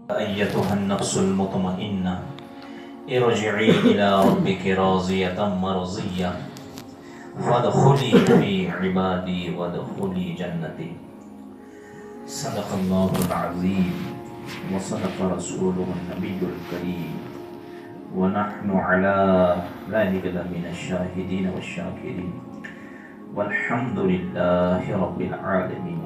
أيتها النفس المطمئنة ارجعي إلى ربك راضية مرضية فادخلي في عبادي وادخلي جنتي. صدق الله العظيم وصدق رسوله النبي الكريم ونحن على ذلك لمن الشاهدين والشاكرين والحمد لله رب العالمين.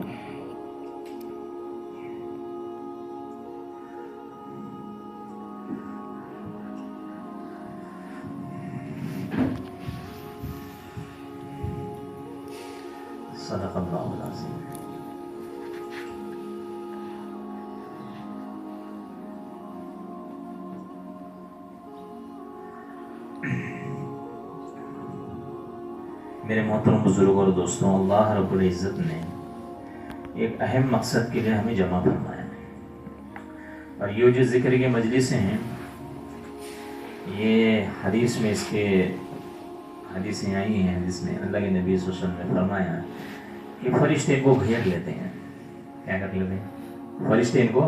صدق اللہ العظیم. میرے محترم بزرگوں اور دوستوں، اللہ رب العزت نے ایک اہم مقصد کے لیے ہمیں جمع فرمایا ہے، اور یہ جو ذکر کے مجلسیں ہیں، یہ حدیث میں اس کے حدیثیں آئی ہیں. حدیث میں اللہ کے نبی صلی اللہ علیہ وسلم نے فرمایا کہ فرشتے کو گھیر لیتے ہیں. کیا کر لیتے ہیں؟ فرشتے ان کو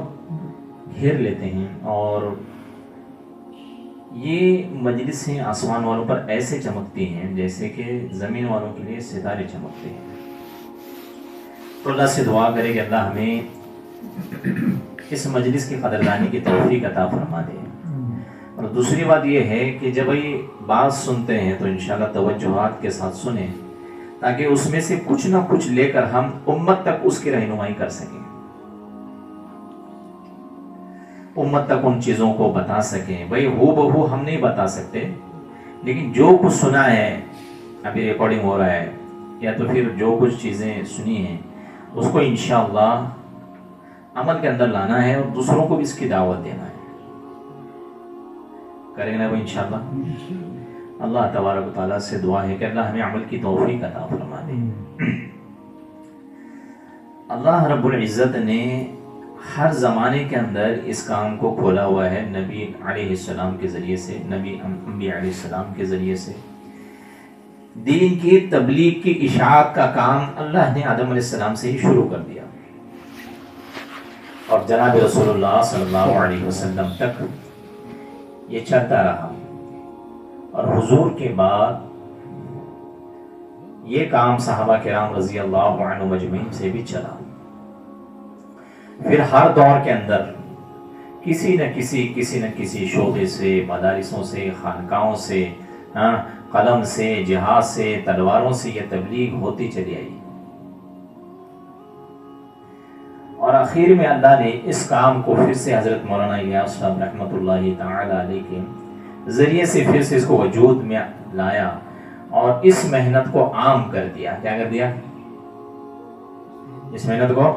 گھیر لیتے ہیں، اور یہ مجلسیں آسمان والوں پر ایسے چمکتی ہیں جیسے کہ زمین والوں کے لیے ستارے چمکتے ہیں. تو اللہ سے دعا کرے کہ اللہ ہمیں اس مجلس کی قدردانی کی توفیق عطا فرما دے. اور دوسری بات یہ ہے کہ جب یہ بات سنتے ہیں تو انشاءاللہ توجہات کے ساتھ سنیں، تاکہ اس میں سے کچھ نہ کچھ لے کر ہم امت تک اس کی رہنمائی کر سکیں، امت تک ان چیزوں کو بتا سکیں. بھئی ہو بہو ہم نہیں بتا سکتے، لیکن جو کچھ سنا ہے، ابھی ریکارڈنگ ہو رہا ہے، یا تو پھر جو کچھ چیزیں سنی ہیں اس کو انشاءاللہ عمل کے اندر لانا ہے، اور دوسروں کو بھی اس کی دعوت دینا ہے. کریں گے وہ انشاءاللہ. اللہ تبارک و تعالیٰ سے دعا ہے کہ اللہ ہمیں عمل کی توفیق عطا فرما دے. اللہ رب العزت نے ہر زمانے کے اندر اس کام کو کھولا ہوا ہے، نبی علیہ السلام کے ذریعے سے، نبی انبیاء علیہ السلام کے ذریعے سے. دین کی تبلیغ کی اشاعت کا کام اللہ نے آدم علیہ السلام سے ہی شروع کر دیا، اور جناب رسول اللہ صلی اللہ علیہ وسلم تک یہ چلتا رہا. اور حضور کے بعد یہ کام صحابہ کرام رضی اللہ عنہ مجمعین سے بھی چلا. پھر ہر دور کے اندر کسی نہ کسی شعبے سے، مدارسوں سے، خانقاہوں سے، قلم سے، جہاد سے، تلواروں سے یہ تبلیغ ہوتی چلی آئی. اور آخر میں اللہ نے اس کام کو پھر سے حضرت مولانا الیاس صاحب رحمۃ اللہ تعالی علیہ کے ذریعے سے پھر سے اس کو وجود میں لایا، اور اس محنت کو عام کر دیا. کیا کر دیا؟ اس محنت کو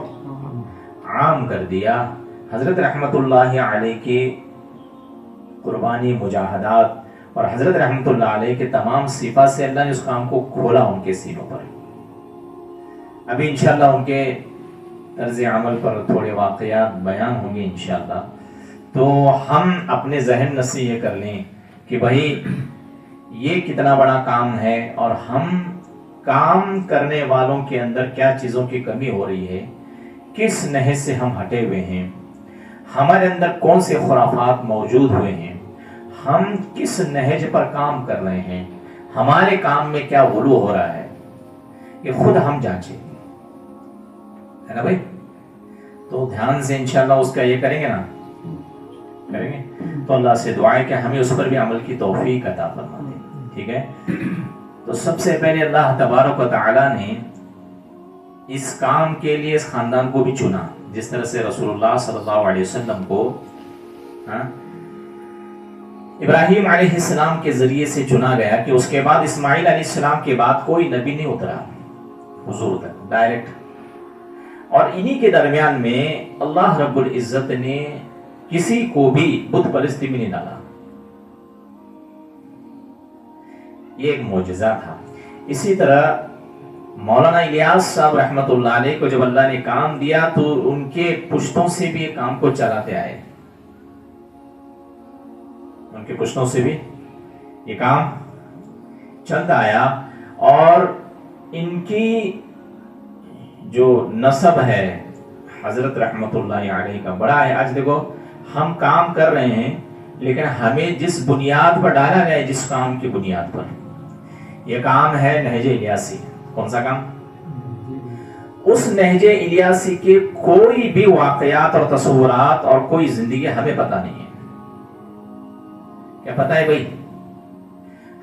عام کر دیا. حضرت رحمۃ اللہ علیہ کی قربانی، مجاہدات، اور حضرت رحمۃ اللہ علیہ کے تمام صفات سے اللہ نے اس کام کو کھولا ان کے سینوں پر. ابھی انشاءاللہ ان کے طرز عمل پر تھوڑے واقعات بیان ہوں گے انشاءاللہ. تو ہم اپنے ذہن نشین یہ کر لیں کہ بھائی یہ کتنا بڑا کام ہے، اور ہم کام کرنے والوں کے اندر کیا چیزوں کی کمی ہو رہی ہے، کس نہج سے ہم ہٹے ہوئے ہیں، ہمارے اندر کون سے خرافات موجود ہوئے ہیں، ہم کس نہج پر کام کر رہے ہیں، ہمارے کام میں کیا غلو ہو رہا ہے، یہ خود ہم جانچیں، ہے نا بھائی. تو دھیان سے انشاءاللہ اس کا یہ کریں گے نا، کریں گے. تو اللہ سے دعا ہے کہ ہمیں اس پر بھی عمل کی توفیق عطا فرما دے. ٹھیک ہے. تو سب سے پہلے اللہ تبارک و تعالی نے اس کام کے لیے اس خاندان کو بھی چنا، جس طرح سے رسول اللہ صلی اللہ علیہ وسلم کو ابراہیم علیہ السلام کے ذریعے سے چنا گیا، کہ اس کے بعد اسماعیل علیہ السلام کے بعد کوئی نبی نہیں اترا حضور تک ڈائریکٹ. اور انہی کے درمیان میں اللہ رب العزت نے کسی کو بھی بت پرستی میں نہیں ڈالا. یہ ایک معجزہ تھا. اسی طرح مولانا الیاس صاحب رحمۃ اللہ علیہ کو جب اللہ نے کام دیا تو ان کے پشتوں سے بھی یہ کام کو چلاتے آئے، ان کے پشتوں سے بھی یہ کام چلتا آیا. اور ان کی جو نسب ہے حضرت رحمت اللہ علیہ کا بڑا ہے. آج دیکھو ہم کام کر رہے ہیں لیکن ہمیں جس بنیاد پر ڈالا گیا ہے، جس کام کی بنیاد پر، یہ کام ہے نہج الیاسی. کون سا کام؟ اس نہج الیاسی کے کوئی بھی واقعات اور تصورات اور کوئی زندگی ہمیں پتہ نہیں ہے. کیا پتہ ہے بھائی؟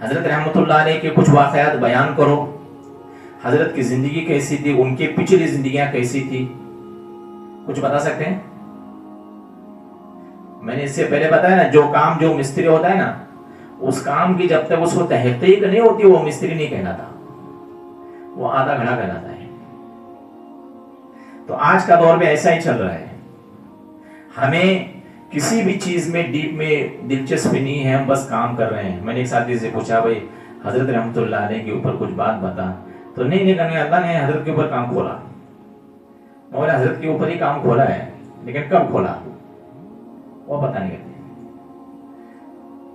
حضرت رحمت اللہ علیہ کے کچھ واقعات بیان کرو، حضرت کی زندگی کیسی تھی، ان کی پچھلی زندگیاں کیسی تھی، کچھ بتا سکتے ہیں؟ میں نے اس سے پہلے بتایا نا، جو کام جو مستری ہوتا ہے نا، اس کام کی جب تک اس کو تحقیق نہیں ہوتی وہ مستری نہیں کہلاتا، وہ آدھا گھڑا کہلاتا ہے. تو آج کا دور میں ایسا ہی چل رہا ہے. ہمیں کسی بھی چیز میں ڈیپ میں دلچسپی نہیں ہے، ہم بس کام کر رہے ہیں. میں نے ایک ساتھی سے پوچھا بھائی حضرت رحمت اللہ علیہ کے اوپر کچھ بات بتا، تو نہیں کرنے، اللہ نے حضرت کے اوپر کام کھولا. مگر حضرت کے اوپر ہی کام کھولا ہے، لیکن کب کھولا وہ پتہ نہیں کرتے.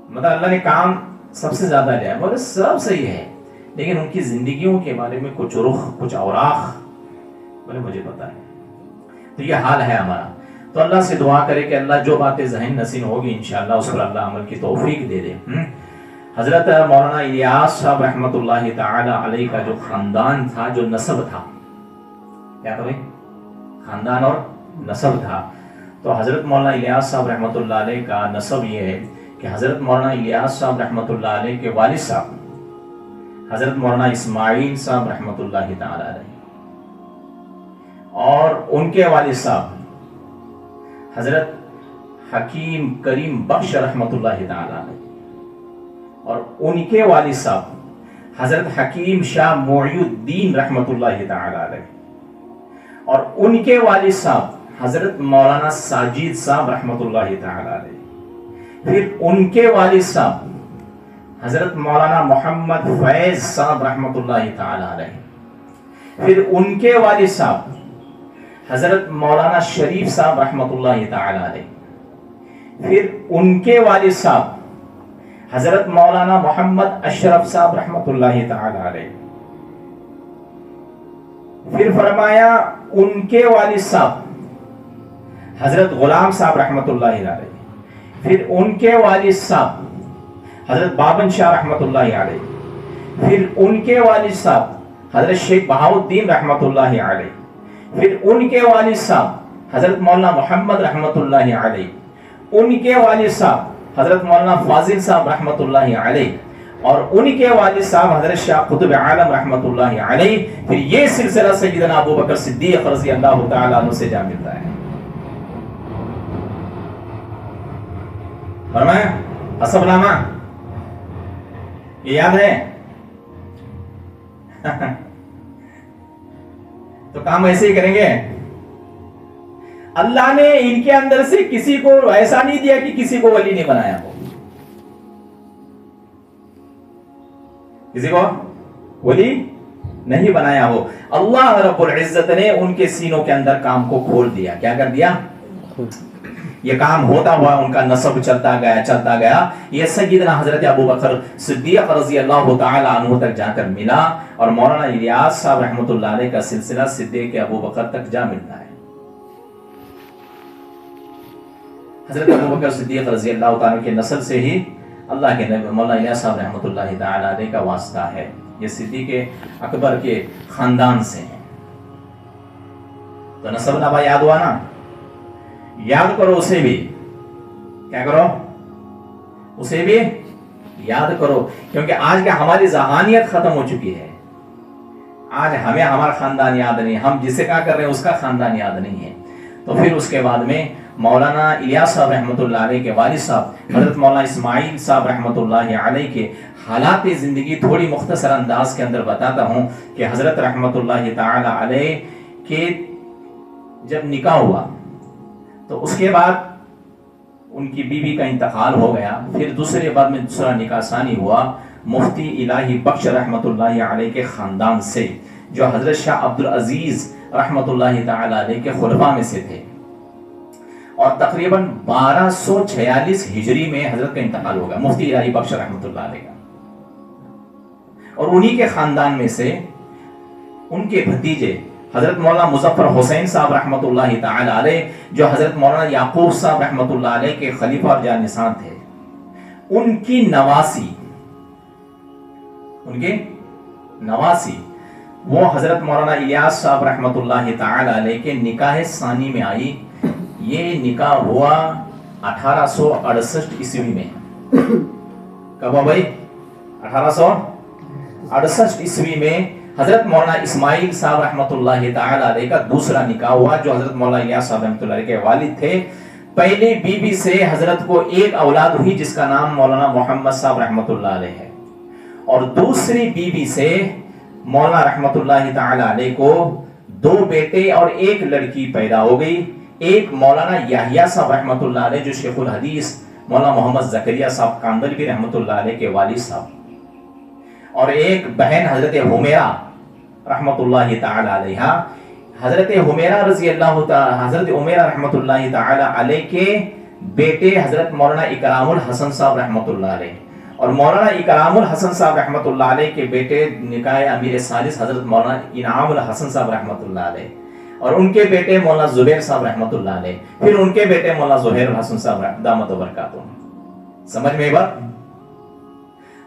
مطلب اللہ نے کام سب سے زیادہ لیا، مگر سب صحیح ہے، لیکن ان کی زندگیوں کے بارے میں کچھ رخ، کچھ اوراق بولے مجھے پتہ ہے. تو یہ حال ہے ہمارا. تو اللہ سے دعا کرے کہ اللہ جو باتیں ذہن نشین ہوگی انشاءاللہ اس پر اللہ عمل کی توفیق دے دے. حضرت مولانا الیاس صاحب رحمۃ اللہ تعالی علیہ کا جو خاندان تھا، جو نسب تھا، کیا تھا بھائی؟ خاندان اور نسب تھا. تو حضرت مولانا الیاس صاحب رحمۃ اللہ علیہ کا نسب یہ ہے کہ حضرت مولانا الیاس صاحب رحمۃ اللہ علیہ کے والد صاحب حضرت مولانا اسماعیل صاحب رحمۃ اللہ تعالی علیہ، اور ان کے والد صاحب حضرت حکیم کریم بخش رحمۃ اللہ تعالی علیہ، اور ان کے والد صاحب حضرت حکیم شاہ معی الدین رحمۃ اللہ تعالی علیہ، اور ان کے والد صاحب حضرت مولانا ساجد صاحب رحمۃ اللہ تعالی علیہ. پھر ان کے والد صاحب حضرت مولانا محمد فیض صاحب رحمۃ اللہ تعالی علیہ. پھر ان کے والد صاحب حضرت مولانا شریف صاحب رحمۃ اللہ تعالی علیہ. پھر ان کے والد صاحب حضرت مولانا محمد اشرف صاحب رحمۃ اللہ تعالی علیہ. پھر فرمایا ان کے والد صاحب حضرت غلام صاحب رحمۃ اللہ علیہ. پھر ان کے والد صاحب حضرت بابن شاہ رحمۃ اللہ علیہ. پھر ان کے والد صاحب حضرت شیخ بہاؤالدین رحمۃ اللہ علیہ. پھر ان کے والد صاحب حضرت مولانا محمد رحمۃ اللہ علیہ. ان کے والد صاحب حضرت مولانا فاضل صاحب رحمۃ اللہ علیہ، اور ان کے والد صاحب حضرت شاہ قطب عالم رحمۃ اللہ علیہ. پھر یہ سلسلہ سیدنا ابو بکر صدیق رضی اللہ تعالیٰ عنہ سے جا ملتا ہے. فرمایا حسب نامہ یہ یاد ہے. تو کام ایسے ہی کریں گے. اللہ نے ان کے اندر سے کسی کو ایسا نہیں دیا کہ کسی کو ولی نہیں بنایا ہو، کسی کو ولی نہیں بنایا ہو. اللہ رب العزت نے ان کے سینوں کے اندر کام کو کھول دیا. کیا کر دیا؟ یہ کام ہوتا ہوا ان کا نسب چلتا گیا. یہ سیدنا حضرت ابو بکر صدیق رضی اللہ تعالی عنہ تک جا کر ملا، اور مولانا الیاس صاحب رحمۃ اللہ علیہ کا سلسلہ صدیق ابو بکر تک جا ملتا ہے. حضرت ابو بکر صدیق رضی اللہ تعالی کے نسل سے ہی اللہ کے نبی مولانا الیاس صاحب رحمۃ اللہ تعالی علیہ کا واسطہ ہے. یہ صدیق اکبر کے خاندان سے ہیں. تو نسب نامہ یاد ہوا نا؟ یاد کرو اسے بھی. کیا کرو؟ اسے بھی یاد کرو، کیونکہ آج کا ہماری ذہانیت ختم ہو چکی ہے. آج ہمیں ہمارا خاندان یاد نہیں، ہم جسے کیا کر رہے ہیں اس کا خاندان یاد نہیں ہے. تو پھر اس کے بعد میں مولانا الیاس صاحب رحمۃ اللہ علیہ کے والد صاحب حضرت مولانا اسماعیل صاحب رحمۃ اللہ علیہ کے حالات زندگی تھوڑی مختصر انداز کے اندر بتاتا ہوں کہ حضرت رحمۃ اللہ تعالی علیہ کے جب نکاح ہوا تو اس کے بعد ان کی بیوی کا انتقال ہو گیا. پھر دوسرا نکاح ثانی ہوا مفتی الہی بخش رحمۃ اللہ علیہ کے خاندان سے، جو حضرت شاہ عبدالعزیز رحمۃ اللہ تعالی علیہ کے خلفاء میں سے تھے. اور تقریباً 1246 ہجری میں حضرت کا انتقال ہوگا مفتی الہی بخش رحمۃ اللہ علیہ کا. اور انہی کے خاندان میں سے ان کے بھتیجے حضرت مولانا مظفر حسین صاحب رحمۃ اللہ تعالی علیہ جو حضرت مولانا یعقوب صاحب رحمۃ اللہ علیہ کے خلیفہ اور جانشین تھے، ان کی نواسی وہ حضرت مولانا الیاس صاحب رحمۃ اللہ تعالی علیہ کے نکاح ثانی میں آئی. یہ نکاح ہوا 1868 عیسوی میں. کب ہوا بھائی؟ 1868 عیسوی میں حضرت مولانا اسماعیل صاحب رحمۃ اللہ تعالی علیہ کا دوسرا نکاح ہوا جو حضرت مولانا الیاس صاحب رحمۃ اللہ علیہ کے والد تھے. پہلی بیوی سے حضرت کو ایک اولاد ہوئی جس کا نام مولانا محمد صاحب رحمۃ اللہ علیہ ہے، اور دوسری بیوی سے مولانا رحمۃ اللہ تعالی علیہ کو 2 بیٹے اور 1 لڑکی پیدا ہو گئی. ایک مولانا یحییٰ صاحب رحمۃ اللہ علیہ جو شیخ الحدیث مولانا محمد زکریا صاحب کاندلوی رحمۃ اللہ علیہ کے والد صاحب، اور ایک بہن حضرت حمیرہ رحمۃ اللہ تعالی علیہ. حضرت حمیرہ رضی اللہ تعالی حضرت عمیرہ رحمۃ اللہ تعالی علیہ کے بیٹے حضرت مولانا اکرام الحسن صاحب رحمۃ اللہ علیہ، اور مولانا اکرام الحسن صاحب رحمۃ اللہ علیہ کے بیٹے نکاح امیر ثالث حضرت مولانا انعام الحسن صاحب رحمۃ اللہ علیہ، اور ان کے بیٹے مولانا زبیر صاحب رحمۃ اللہ علیہ، پھر ان کے بیٹے مولانا زہیر الحسن صاحب دامت برکاتہ. سمجھ میں بات؟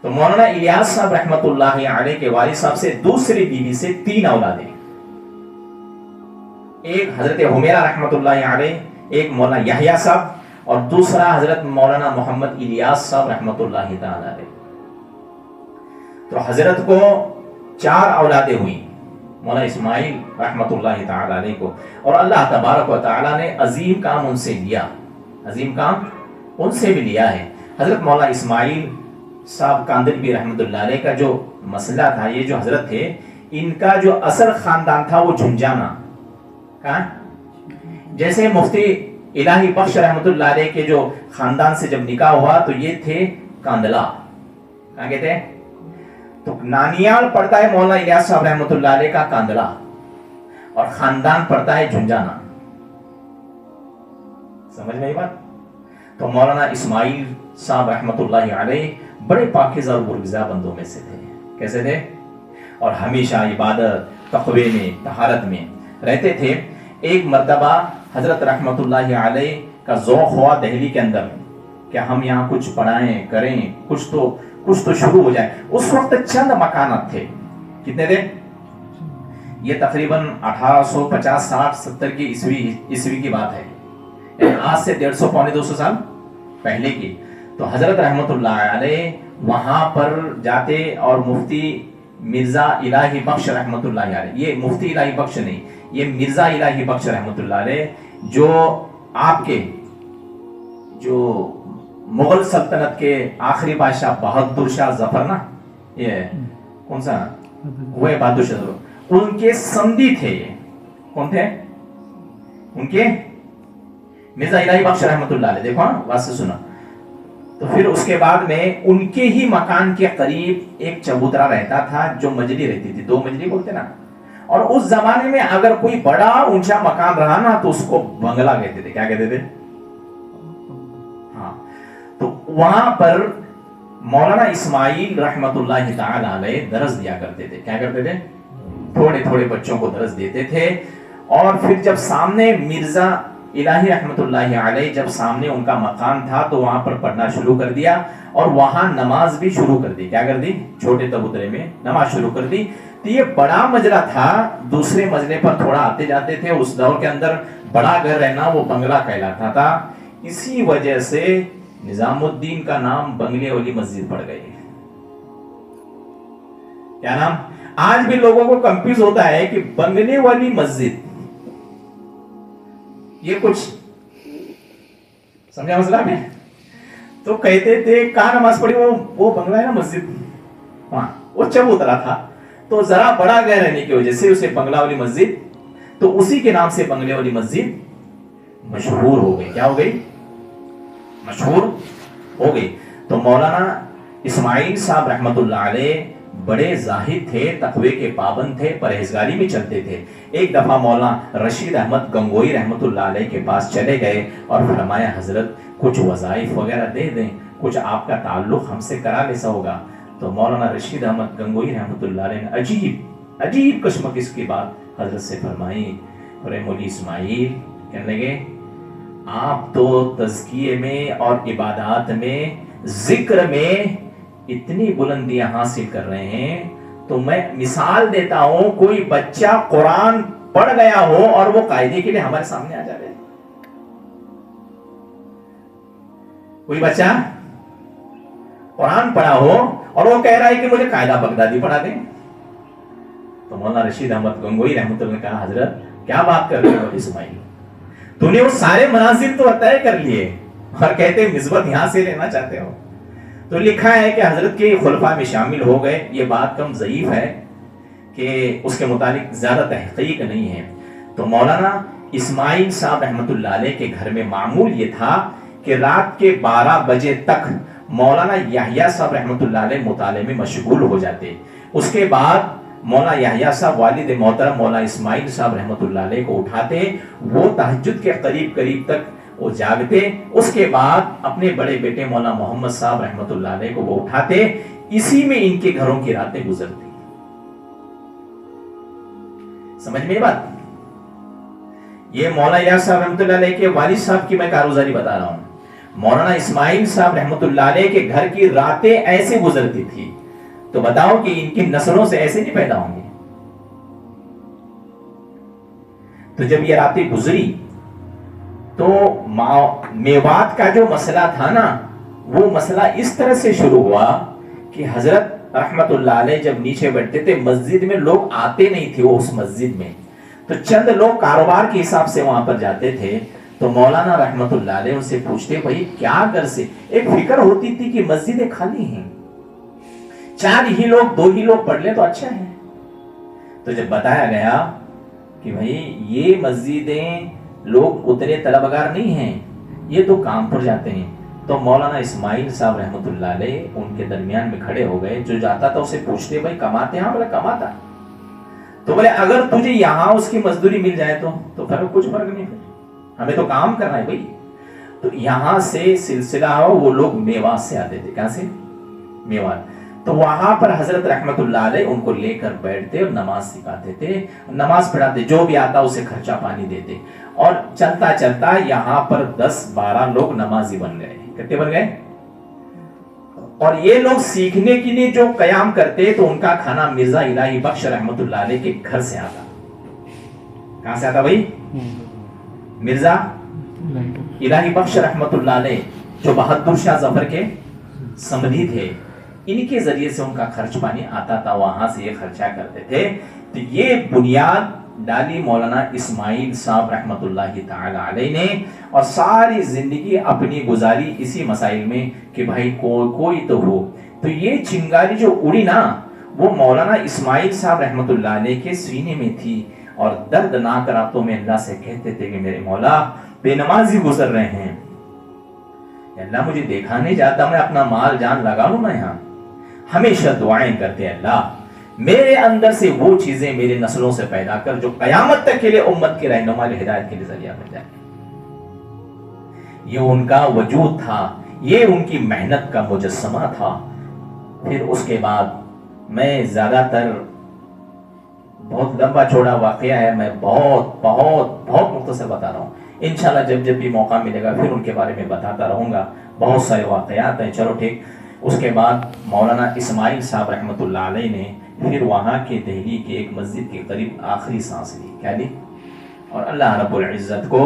تو مولانا الیاس صاحب رحمۃ اللہ علیہ کے والد صاحب سے دوسری بیوی سے 3 اولادیں، ایک حضرت حمیرہ رحمۃ اللہ علیہ، ایک مولانا یحییٰ صاحب، اور دوسرا حضرت مولانا محمد الیاس صاحب رحمۃ اللہ تعالی علیہ. تو حضرت کو 4 اولادیں ہوئیں مولانا اسماعیل رحمۃ اللہ تعالی علیہ کو، اور اللہ تبارک و تعالی نے عظیم کام ان سے لیا، عظیم کام ان سے بھی لیا ہے. حضرت مولانا اسماعیل صاحب کاندلوی رحمۃ اللہ علیہ کا جو مسئلہ تھا، یہ جو حضرت تھے ان کا جو اصل خاندان تھا وہ جھنجھانا. کہاں؟ جیسے مفتی الہی بخش رحمۃ اللہ علیہ کے جو خاندان سے جب نکاح ہوا تو یہ تھے کاندلا. کہاں کہتے ہیں؟ تو نانیال پڑتا ہے مولانا الیاس صاحب رحمۃ اللہ علیہ کا کاندلا، اور خاندان پڑتا ہے جھنجھانا. سمجھ میں یہ بات؟ تو مولانا اسماعیل صاحب رحمۃ اللہ علیہ بڑے پاکیزہ اور برگزا بندوں میں سے تھے. کیسے تھے؟ اور ہمیشہ عبادت تقوی میں طہارت میں رہتے تھے. ایک مرتبہ حضرت رحمۃ اللہ علیہ کا ذوق ہوا دہلی کے اندر کہ ہم یہاں کچھ پڑھائیں کریں، کچھ تو شروع ہو جائے. اس وقت چند مکانات تھے. کتنے تھے؟ یہ تقریباً 1850 60 70 کی عیسوی کی بات ہے، یعنی آج سے 150 پونے 200 سال پہلے کی. تو حضرت رحمۃ اللہ علیہ وہاں پر جاتے اور مفتی مرزا الہی بخش رحمۃ اللہ علیہ، یہ مفتی الہی بخش نہیں، یہ مرزا الہی بخش رحمۃ اللہ علیہ جو آپ کے جو مغل سلطنت کے آخری بادشاہ بہادر شاہ ظفر نا، یہ کون سا وہ بہادر شاہ ظفر، ان کے سندھی تھے. یہ کون تھے؟ ان کے مرزا الہی بخش رحمۃ اللہ علیہ. دیکھو بات سے سنا. تو پھر اس کے بعد میں ان کے ہی مکان کے قریب ایک چبوترا رہتا تھا جو مجلی رہتی تھی، 2 مجلی بولتے نا. اور اس زمانے میں اگر کوئی بڑا اونچا مکان رہا نا تو اس کو بنگلہ کہتے تھے. کیا کہتے تھے؟ ہاں. تو وہاں پر مولانا اسماعیل رحمۃ اللہ تعالی علیہ درس دیا کرتے تھے. کیا کرتے تھے؟ تھوڑے تھوڑے بچوں کو درس دیتے تھے. اور پھر جب سامنے مرزا الہی رحمۃ اللہ علیہ جب سامنے ان کا مقام تھا تو وہاں پر پڑھنا شروع کر دیا، اور وہاں نماز بھی شروع کر دی. کیا کر دی؟ چھوٹے چبوترے میں نماز شروع کر دی. تو یہ بڑا مجرا تھا، دوسرے مجرے پر تھوڑا آتے جاتے تھے. اس دور کے اندر بڑا گھر رہنا وہ بنگلہ کہلاتا تھا. اسی وجہ سے نظام الدین کا نام بنگلے والی مسجد پڑ گئی. کیا نام؟ آج بھی لوگوں کو کنفیوز ہوتا ہے کہ بنگلے والی مسجد، یہ کچھ سمجھا مسئلہ میں؟ تو کہتے تھے کہاں نماز پڑھی؟ وہ بنگلہ ہے نا مسجد، ہاں وہ چبوترا تھا. تو ذرا بڑا گئے رہنے کی وجہ سے اسے بنگلہ والی مسجد، تو اسی کے نام سے بنگلے والی مسجد مشہور ہو گئی. کیا ہو گئی؟ مشہور ہو گئی. تو مولانا اسماعیل صاحب رحمۃ اللہ علیہ بڑے زاہد تھے، تقوی کے پابند تھے، پرہیزگاری میں چلتے تھے. ایک دفعہ مولانا رشید احمد گنگوئی رحمۃ اللہ علیہ کے پاس چلے گئے اور فرمایا حضرت کچھ وظائف وغیرہ دے دیں، کچھ آپ کا تعلق ہم سے کرا لیسا ہوگا. تو مولانا رشید احمد گنگوئی رحمۃ اللہ علیہ نے عجیب کشمکش کی بات حضرت سے فرمائی، اور مولی اسماعیل کہنے لگے آپ تو تزکیے میں اور عبادات میں، ذکر میں اتنی بلندیاں حاصل کر رہے ہیں، تو میں مثال دیتا ہوں، کوئی بچہ قرآن پڑھ گیا ہو اور وہ قاعدے کے لیے ہمارے سامنے آ جائے. کوئی بچہ قرآن پڑھا ہو اور وہ کہہ رہا ہے کہ مجھے قاعدہ بغدادی پڑھا دیں، تو مولانا رشید احمد گنگوئی رحمۃ اللہ نے کہا حضرت کیا بات کر رہے ہو اسماعیل، تو نے وہ سارے منازل تو طے کر لیے اور کہتے نسبت یہاں سے لینا چاہتے ہو. تو لکھا ہے کہ حضرت کے خلفاء میں شامل ہو گئے. یہ بات کم ضعیف ہے کہ اس کے متعلق زیادہ تحقیق نہیں ہے. تو مولانا اسماعیل صاحب رحمۃ اللہ علیہ کے گھر میں معمول یہ تھا کہ رات کے 12 بجے تک مولانا یحییٰ صاحب رحمۃ اللہ علیہ مطالعے میں مشغول ہو جاتے. اس کے بعد مولانا یحییٰ صاحب والد محترم مولانا اسماعیل صاحب رحمۃ اللہ علیہ کو اٹھاتے، وہ تہجد کے قریب تک وہ جاگتے. اس کے بعد اپنے بڑے بیٹے مولانا محمد صاحب رحمۃ اللہ علیہ کو وہ اٹھاتے. اسی میں ان کے گھروں کی راتیں گزرتی. سمجھ میں بات؟ یہ مولانا یحییٰ صاحب رحمۃ اللہ علیہ کے والد صاحب کی میں کارگزاری بتا رہا ہوں. مولانا اسماعیل صاحب رحمۃ اللہ علیہ کے گھر کی راتیں ایسے گزرتی تھی. تو بتاؤ کہ ان کی نسلوں سے ایسے نہیں پیدا ہوں گے. تو جب یہ راتیں گزری تو میوات کا جو مسئلہ تھا نا، وہ مسئلہ اس طرح سے شروع ہوا کہ حضرت رحمت اللہ علیہ جب نیچے بیٹھتے تھے، مسجد میں لوگ آتے نہیں تھے. وہ اس مسجد میں تو چند لوگ کاروبار کے حساب سے وہاں پر جاتے تھے. تو مولانا رحمت اللہ علیہ ان سے پوچھتے بھائی کیا کر سے. ایک فکر ہوتی تھی کہ مسجدیں خالی ہیں، 4 ہی لوگ 2 ہی لوگ پڑھ لیں تو اچھا ہے. تو جب بتایا گیا کہ بھائی یہ مسجدیں لوگ اتنے طلبگار نہیں ہیں، یہ تو کام پر جاتے ہیں. تو مولانا اسماعیل صاحب رحمۃ اللہ علیہ ان کے درمیان میں کھڑے ہو گئے. جو جاتا تھا اسے پوچھتے بھائی کماتے ہیں؟ ہاں بولے کماتا. تو بولے اگر تجھے یہاں اس کی مزدوری مل جائے تو فرق کچھ فرق نہیں، ہمیں تو کام کرنا ہے بھائی. تو یہاں سے سلسلہ ہو، وہ لوگ میوات سے آتے تھے. کہاں سے؟ میوات. تو وہاں پر حضرت رحمت اللہ علیہ ان کو لے کر بیٹھتے اور نماز سکھاتے تھے، نماز پڑھاتے، جو بھی آتا اسے خرچہ پانی دیتے. اور چلتا چلتا یہاں پر 10-12 لوگ نمازی بن گئے. کتنے بن گئے؟ اور یہ لوگ سیکھنے کے لیے جو قیام کرتے تو ان کا کھانا مرزا الہی بخش رحمت اللہ علیہ کے گھر سے آتا. کہاں سے آتا بھائی؟ مرزا الہی بخش رحمت اللہ علیہ جو بہادر شاہ ظفر کے سمدھی تھے، ان کے ذریعے سے ان کا خرچ پانی آتا تھا. وہاں سے یہ خرچہ کرتے تھے. تو یہ بنیاد ڈالی مولانا اسماعیل صاحب رحمت اللہ تعالی علیہ نے، اور ساری زندگی اپنی گزاری اسی مسائل میں کہ بھائی کوئی تو ہو. تو یہ چنگاری جو اڑی نا، وہ مولانا اسماعیل صاحب رحمت اللہ علیہ کے سینے میں تھی. اور دردناک راتوں میں اللہ سے کہتے تھے کہ میرے مولا بے نمازی گزر رہے ہیں، اللہ مجھے دیکھا نہیں جاتا، میں اپنا مال جان لگا لوں نا یہاں. ہمیشہ دعائیں کرتے اللہ میرے اندر سے وہ چیزیں میرے نسلوں سے پیدا کر جو قیامت تک کے لیے امت کے رہنمائی ہدایت کے لیے ذریعہ بن جائے. یہ ان کا وجود تھا، یہ ان کی محنت کا مجسمہ تھا. پھر اس کے بعد میں زیادہ تر بہت لمبا چوڑا واقعہ ہے، میں بہت بہت بہت مختصر بتا رہا ہوں. انشاءاللہ جب بھی موقع ملے گا پھر ان کے بارے میں بتاتا رہوں گا. بہت سارے واقعات ہیں. چلو ٹھیک. اس کے بعد مولانا اسماعیل صاحب رحمت اللہ علیہ نے پھر وہاں کے دہلی کے ایک مسجد کے قریب آخری سانس لی. کیا لی؟ اور اللہ رب العزت کو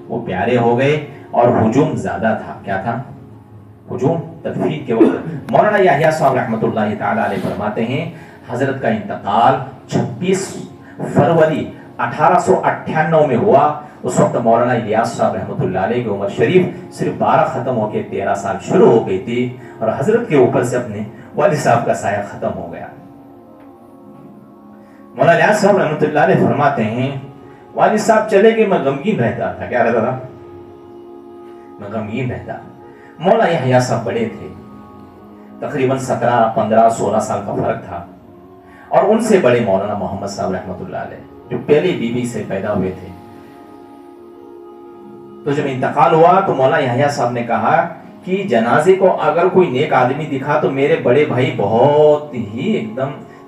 وہ پیارے ہو گئے. اور ہجوم زیادہ تھا. کیا تھا؟ ہجوم تدفین کے وقت. مولانا یحییٰ صاحب رحمت اللہ تعالی علیہ فرماتے ہیں حضرت کا انتقال 26 فروری 1898 میں ہوا. اس وقت مولانا الیاس صاحب رحمت اللہ علیہ کی عمر شریف صرف 12 ختم ہو کے 13 سال شروع ہو گئی تھی، اور حضرت کے اوپر سے اپنے والد صاحب کا سایہ ختم ہو گیا. مولانا الیاس صاحب رحمت اللہ علیہ فرماتے ہیں والد صاحب چلے گئے، میں غمگین رہتا تھا. کیا رہتا تھا؟ میں غمگین رہتا. مولانا یحییٰ صاحب بڑے تھے، تقریباً 17 15 16 سال کا فرق تھا. اور ان سے بڑے مولانا محمد صاحب رحمت اللہ علیہ جو پہلی بیوی سے پیدا ہوئے تھے. تو جب انتقال ہوا تو مولانا یحییٰ صاحب نے کہا کہ جنازے کو اگر کوئی نیک آدمی دکھا تو میرے بڑے بھائی بہت ہی ایک دم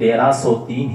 1303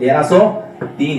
1303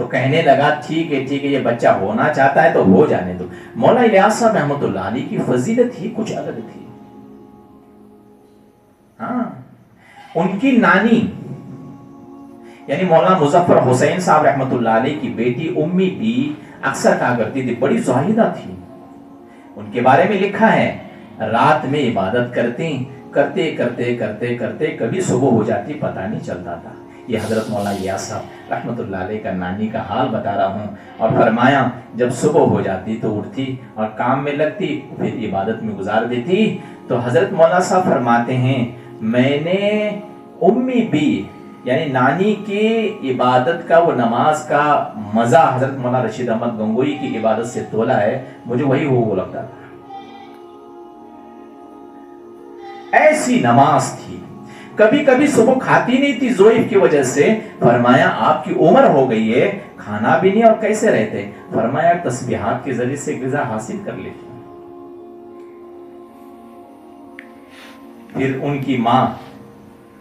تو کہنے لگا ٹھیک ہے یہ بچہ ہونا چاہتا ہے تو ہو جانے دو. مولا الیاس صاحب رحمۃ اللہ علیہ کی فضیلت ہی کچھ الگ تھی. ہاں ان کی نانی یعنی مولانا مظفر حسین صاحب رحمۃ اللہ علیہ کی بیٹی امی بھی اکثر کہا کرتی تھی بڑی زاہدہ تھی. ان کے بارے میں لکھا ہے رات میں عبادت کرتے کبھی صبح ہو جاتی پتہ نہیں چلتا تھا. یہ حضرت مولانا الیاس صاحب رحمۃ اللہ علیہ کا نانی کا حال بتا رہا ہوں. اور فرمایا جب صبح ہو جاتی تو اٹھتی اور کام میں لگتی پھر عبادت میں گزار دیتی. تو حضرت مولانا صاحب فرماتے ہیں میں نے امی بھی یعنی نانی کی عبادت کا وہ نماز کا مزہ حضرت مولانا رشید احمد گنگوئی کی عبادت سے تولا ہے. مجھے وہی وہ لگتا تھا. ایسی نماز تھی. کبھی کبھی صبح کھاتی نہیں تھی ضعیف کی وجہ سے. فرمایا آپ کی عمر ہو گئی ہے کھانا بھی نہیں اور کیسے رہتے. فرمایا تسبیحات کے ذریعے سے غذا حاصل کر لیتی. پھر ان کی ماں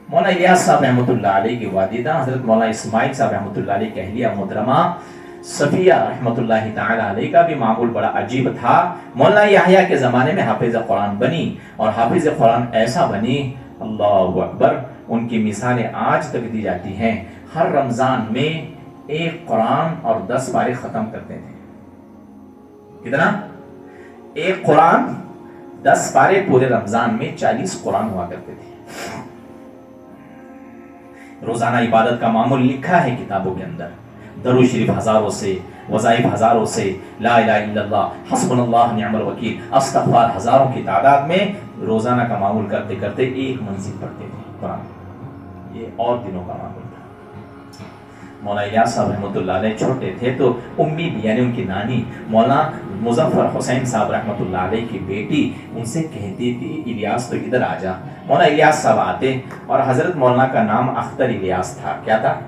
مولانا الیاس صاحب رحمۃ اللہ علیہ کی والدہ حضرت مولانا اسماعیل صاحب رحمۃ اللہ علیہ کی اہلیہ محترمہ صفیہ رحمۃ اللہ تعالی علیہ کا بھی معمول بڑا عجیب تھا. مولانا یحییٰ کے زمانے میں حافظ قرآن بنی اور حافظ قرآن ایسا بنی اللہ اکبر. ان کی مثالیں آج تک دی جاتی ہیں. ہر رمضان میں ایک قرآن اور 10 پارے ختم کرتے تھے. کتنا؟ ایک قرآن 10 پارے پورے رمضان میں 40 قرآن ہوا کرتے تھے. روزانہ عبادت کا معمول لکھا ہے کتابوں کے اندر. درود شریف ہزاروں سے، وظائف ہزاروں سے، لا الہ الا اللہ، حسبنا اللہ نعم الوکیل، استغفار ہزاروں کی تعداد میں روزانہ کا معمول کرتے کرتے ایک منزل پڑھتے تھے قرآن. یہ اور دنوں کا معمول تھا. مولانا الیاس صاحب رحمۃ اللہ علیہ چھوٹے تھے تو امی بھی یعنی ان کی نانی مولانا مظفر حسین صاحب رحمۃ اللہ علیہ کی بیٹی ان سے کہتی تھی الیاس تو ادھر آ جا. مولانا الیاس صاحب آتے اور حضرت مولانا کا نام اختر الیاس تھا. کیا تھا؟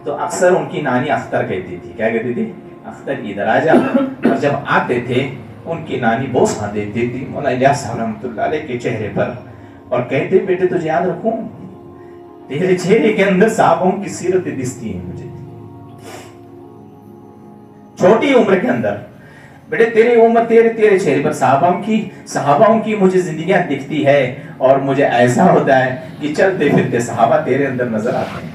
تو اکثر ان کی نانی اختر کہتی تھی. کیا کہتی تھی؟ اختر ادھر آ جا. اور جب آتے تھے ان کی نانی بوسہ دیتی تھی مولانا الیاس صاحب رحمۃ اللہ علیہ کے چہرے پر اور کہتے بیٹے تجھے یاد رکھوں تیرے چہرے کے اندر صحابوں کی سیرت دستی ہے مجھے. چھوٹی عمر کے اندر بیٹے تیری عمر تیرے چہرے پر صحابوں کی مجھے زندگیاں دکھتی ہے اور مجھے ایسا ہوتا ہے کہ چلتے پھرتے صحابہ تیرے اندر نظر آتے ہیں.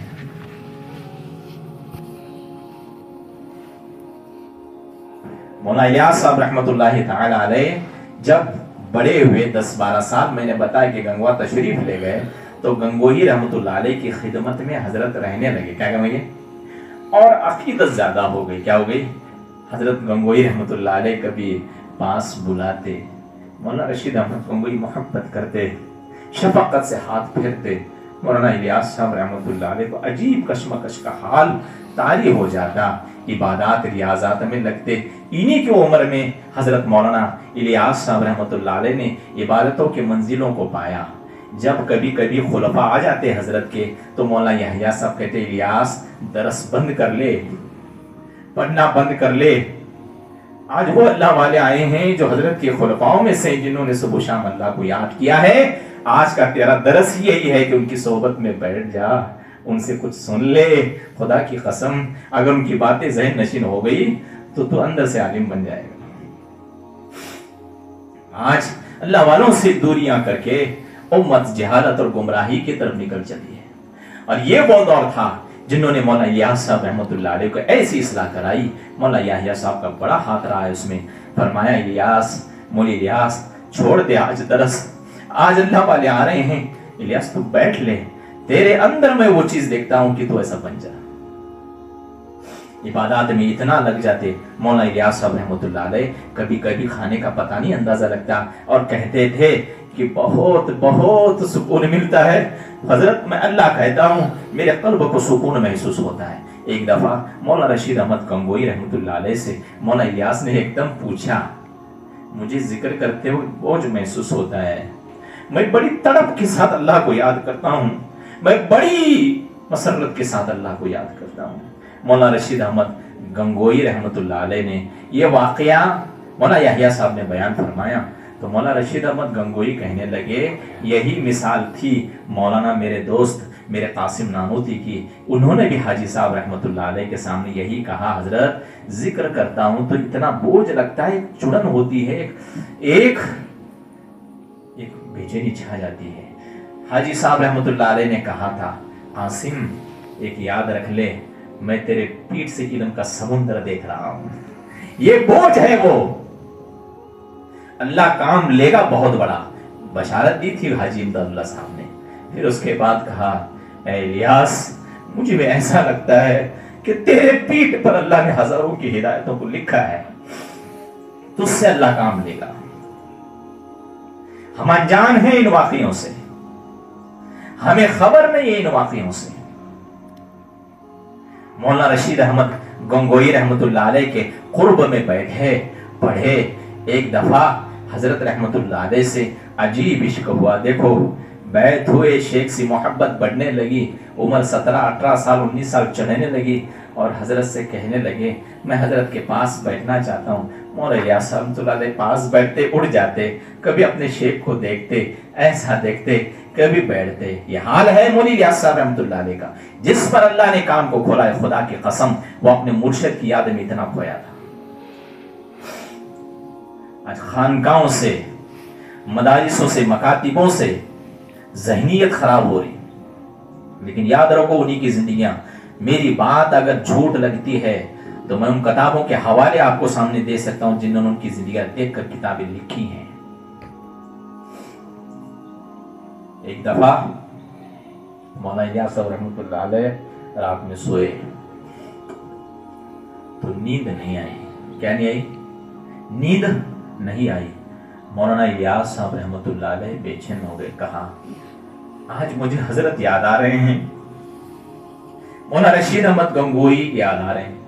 مولانا الیاس صاحب رحمۃ اللہ تعالی علیہ جب بڑے ہوئے 10-12 سال میں نے بتایا کہ گنگوا تشریف لے گئے تو گنگوہی رحمۃ اللہ علیہ کی خدمت میں حضرت رہنے لگے. کیا کہیں گے؟ اور عقیدت زیادہ ہو گئی. کیا ہو گئی؟ حضرت گنگوہی رحمۃ اللہ علیہ کبھی پاس بلاتے، مولانا رشید احمد گنگوہی محبت کرتے، شفقت سے ہاتھ پھیرتے. مولانا الیاس صاحب رحمۃ اللہ علیہ کو عجیب کشمکش کا حال طاری ہو جاتا. عبادات ریاضات میں لگتے. انہی کی عمر میں حضرت مولانا الیاس صاحب رحمۃ اللہ علیہ نے عبادتوں کے منزلوں کو پایا. جب کبھی کبھی خلفاء آ جاتے حضرت کے تو مولانا یحییٰ صاحب کہتے الیاس درس بند کر لے، پڑھنا بند کر لے. آج وہ اللہ والے آئے ہیں جو حضرت کے خلفاؤں میں سے جنہوں نے صبح شام اللہ کو یاد کیا ہے. آج کا تیرا درس ہی یہی ہے کہ ان کی صحبت میں بیٹھ جا، ان سے کچھ سن لے. خدا کی قسم اگر ان کی باتیں ذہن نشین ہو گئی تو اندر سے عالم بن جائے گا. آج اللہ والوں سے دوریاں کر کے امت جہالت اور گمراہی کی طرف نکل چلی ہے. اور یہ وہ دور تھا جنہوں نے مولانا الیاس صاحب رحمۃ اللہ علیہ کو ایسی اصلاح کرائی. مولانا یحییٰ صاحب کا بڑا ہاتھ رہا ہے اس میں. فرمایا الیاس چھوڑ دے آج درس، آج اللہ والے آ رہے ہیں. الیاس تو بیٹھ لے، تیرے اندر میں وہ چیز دیکھتا ہوں کہ تو ایسا بن جا. عبادات میں اتنا لگ جاتے. مولانا الیاس صاحب رحمۃ اللہ علیہ کبھی کبھی کھانے کا پتہ نہیں اندازہ لگتا اور کہتے تھے کہ بہت بہت سکون ملتا ہے حضرت، میں اللہ کہتا ہوں میرے قلب کو سکون محسوس ہوتا ہے. ایک دفعہ مولانا رشید احمد گنگوئی رحمۃ اللہ علیہ سے مولانا الیاس نے ایک دم پوچھا مجھے ذکر کرتے ہوئے بوجھ محسوس ہوتا ہے، میں بڑی تڑپ کے ساتھ اللہ کو یاد کرتا ہوں، میں بڑی مسرت کے ساتھ اللہ کو یاد کرتا ہوں. مولانا رشید احمد گنگوئی رحمۃ اللہ علیہ نے یہ واقعہ مولانا یحییٰ صاحب نے بیان فرمایا تو مولانا رشید احمد گنگوئی کہنے لگے یہی مثال تھی مولانا میرے دوست میرے قاسم نانوتی کی، انہوں نے بھی حاجی صاحب رحمۃ اللہ علیہ کے سامنے یہی کہا، حضرت ذکر کرتا ہوں تو اتنا بوجھ لگتا ہے، ایک چڑن ہوتی ہے، ایک بے چینی چھا جاتی ہے۔ حاجی صاحب رحمۃ اللہ علیہ نے کہا تھا، قاسم ایک یاد رکھ لے، میں تیرے پیٹھ سے علم کا سمندر دیکھ رہا ہوں، یہ بوجھ ہے، وہ اللہ کام لے گا بہت بڑا۔ بشارت دی تھی حاجی امداد اللہ صاحب نے۔ پھر اس کے بعد کہا، اے الیاس مجھے بھی ایسا لگتا ہے کہ تیرے پیٹھ پر اللہ نے ہزاروں کی ہدایتوں کو لکھا ہے، تجھ سے اللہ کام لے گا۔ ہم انجان ہیں ان واقعوں سے، ہمیں خبر نہیں ہے ان واقعوں سے۔ مولانا رشید احمد گنگوئی رحمت اللہ علیہ کے قرب میں بیٹھے پڑھے، ایک دفعہ حضرت رحمت اللہ علیہ سے عجیب عشق ہوا۔ دیکھو بیعت ہوئے، شیخ سے محبت بڑھنے لگی، عمر 17 18 سال 19 سال چڑھنے لگی، اور حضرت سے کہنے لگے میں حضرت کے پاس بیٹھنا چاہتا ہوں۔ مولانا الیاس رحمت اللہ علیہ پاس بیٹھتے، اڑ جاتے، کبھی اپنے شیخ کو دیکھتے، ایسا دیکھتے، کبھی بیٹھتے۔ یہ حال ہے مولانا الیاس صاحب رحمت اللہ علیہ کا، جس پر اللہ نے کام کو کھولا ہے، خدا کی قسم وہ اپنے مرشد کی یاد میں اتنا کھویا تھا۔ آج خانقاہوں سے، مدارسوں سے، مکاتبوں سے ذہنیت خراب ہو رہی، لیکن یاد رکھو انہی کی زندگیاں۔ میری بات اگر جھوٹ لگتی ہے تو میں ان کتابوں کے حوالے آپ کو سامنے دے سکتا ہوں جنہوں نے ان کی زندگیاں دیکھ کر کتابیں لکھی ہیں۔ ایک دفعہ مولانا الیاس صاحب رحمۃ اللہ علیہ رات میں سوئے تو نیند نہیں آئی۔ کیا نہیں آئی؟ نیند نہیں آئی۔ مولانا الیاس صاحب رحمۃ اللہ علیہ بے چین ہو گئے، کہا آج مجھے حضرت یاد آ رہے ہیں، مولانا رشید احمد گنگوئی یاد آ رہے ہیں۔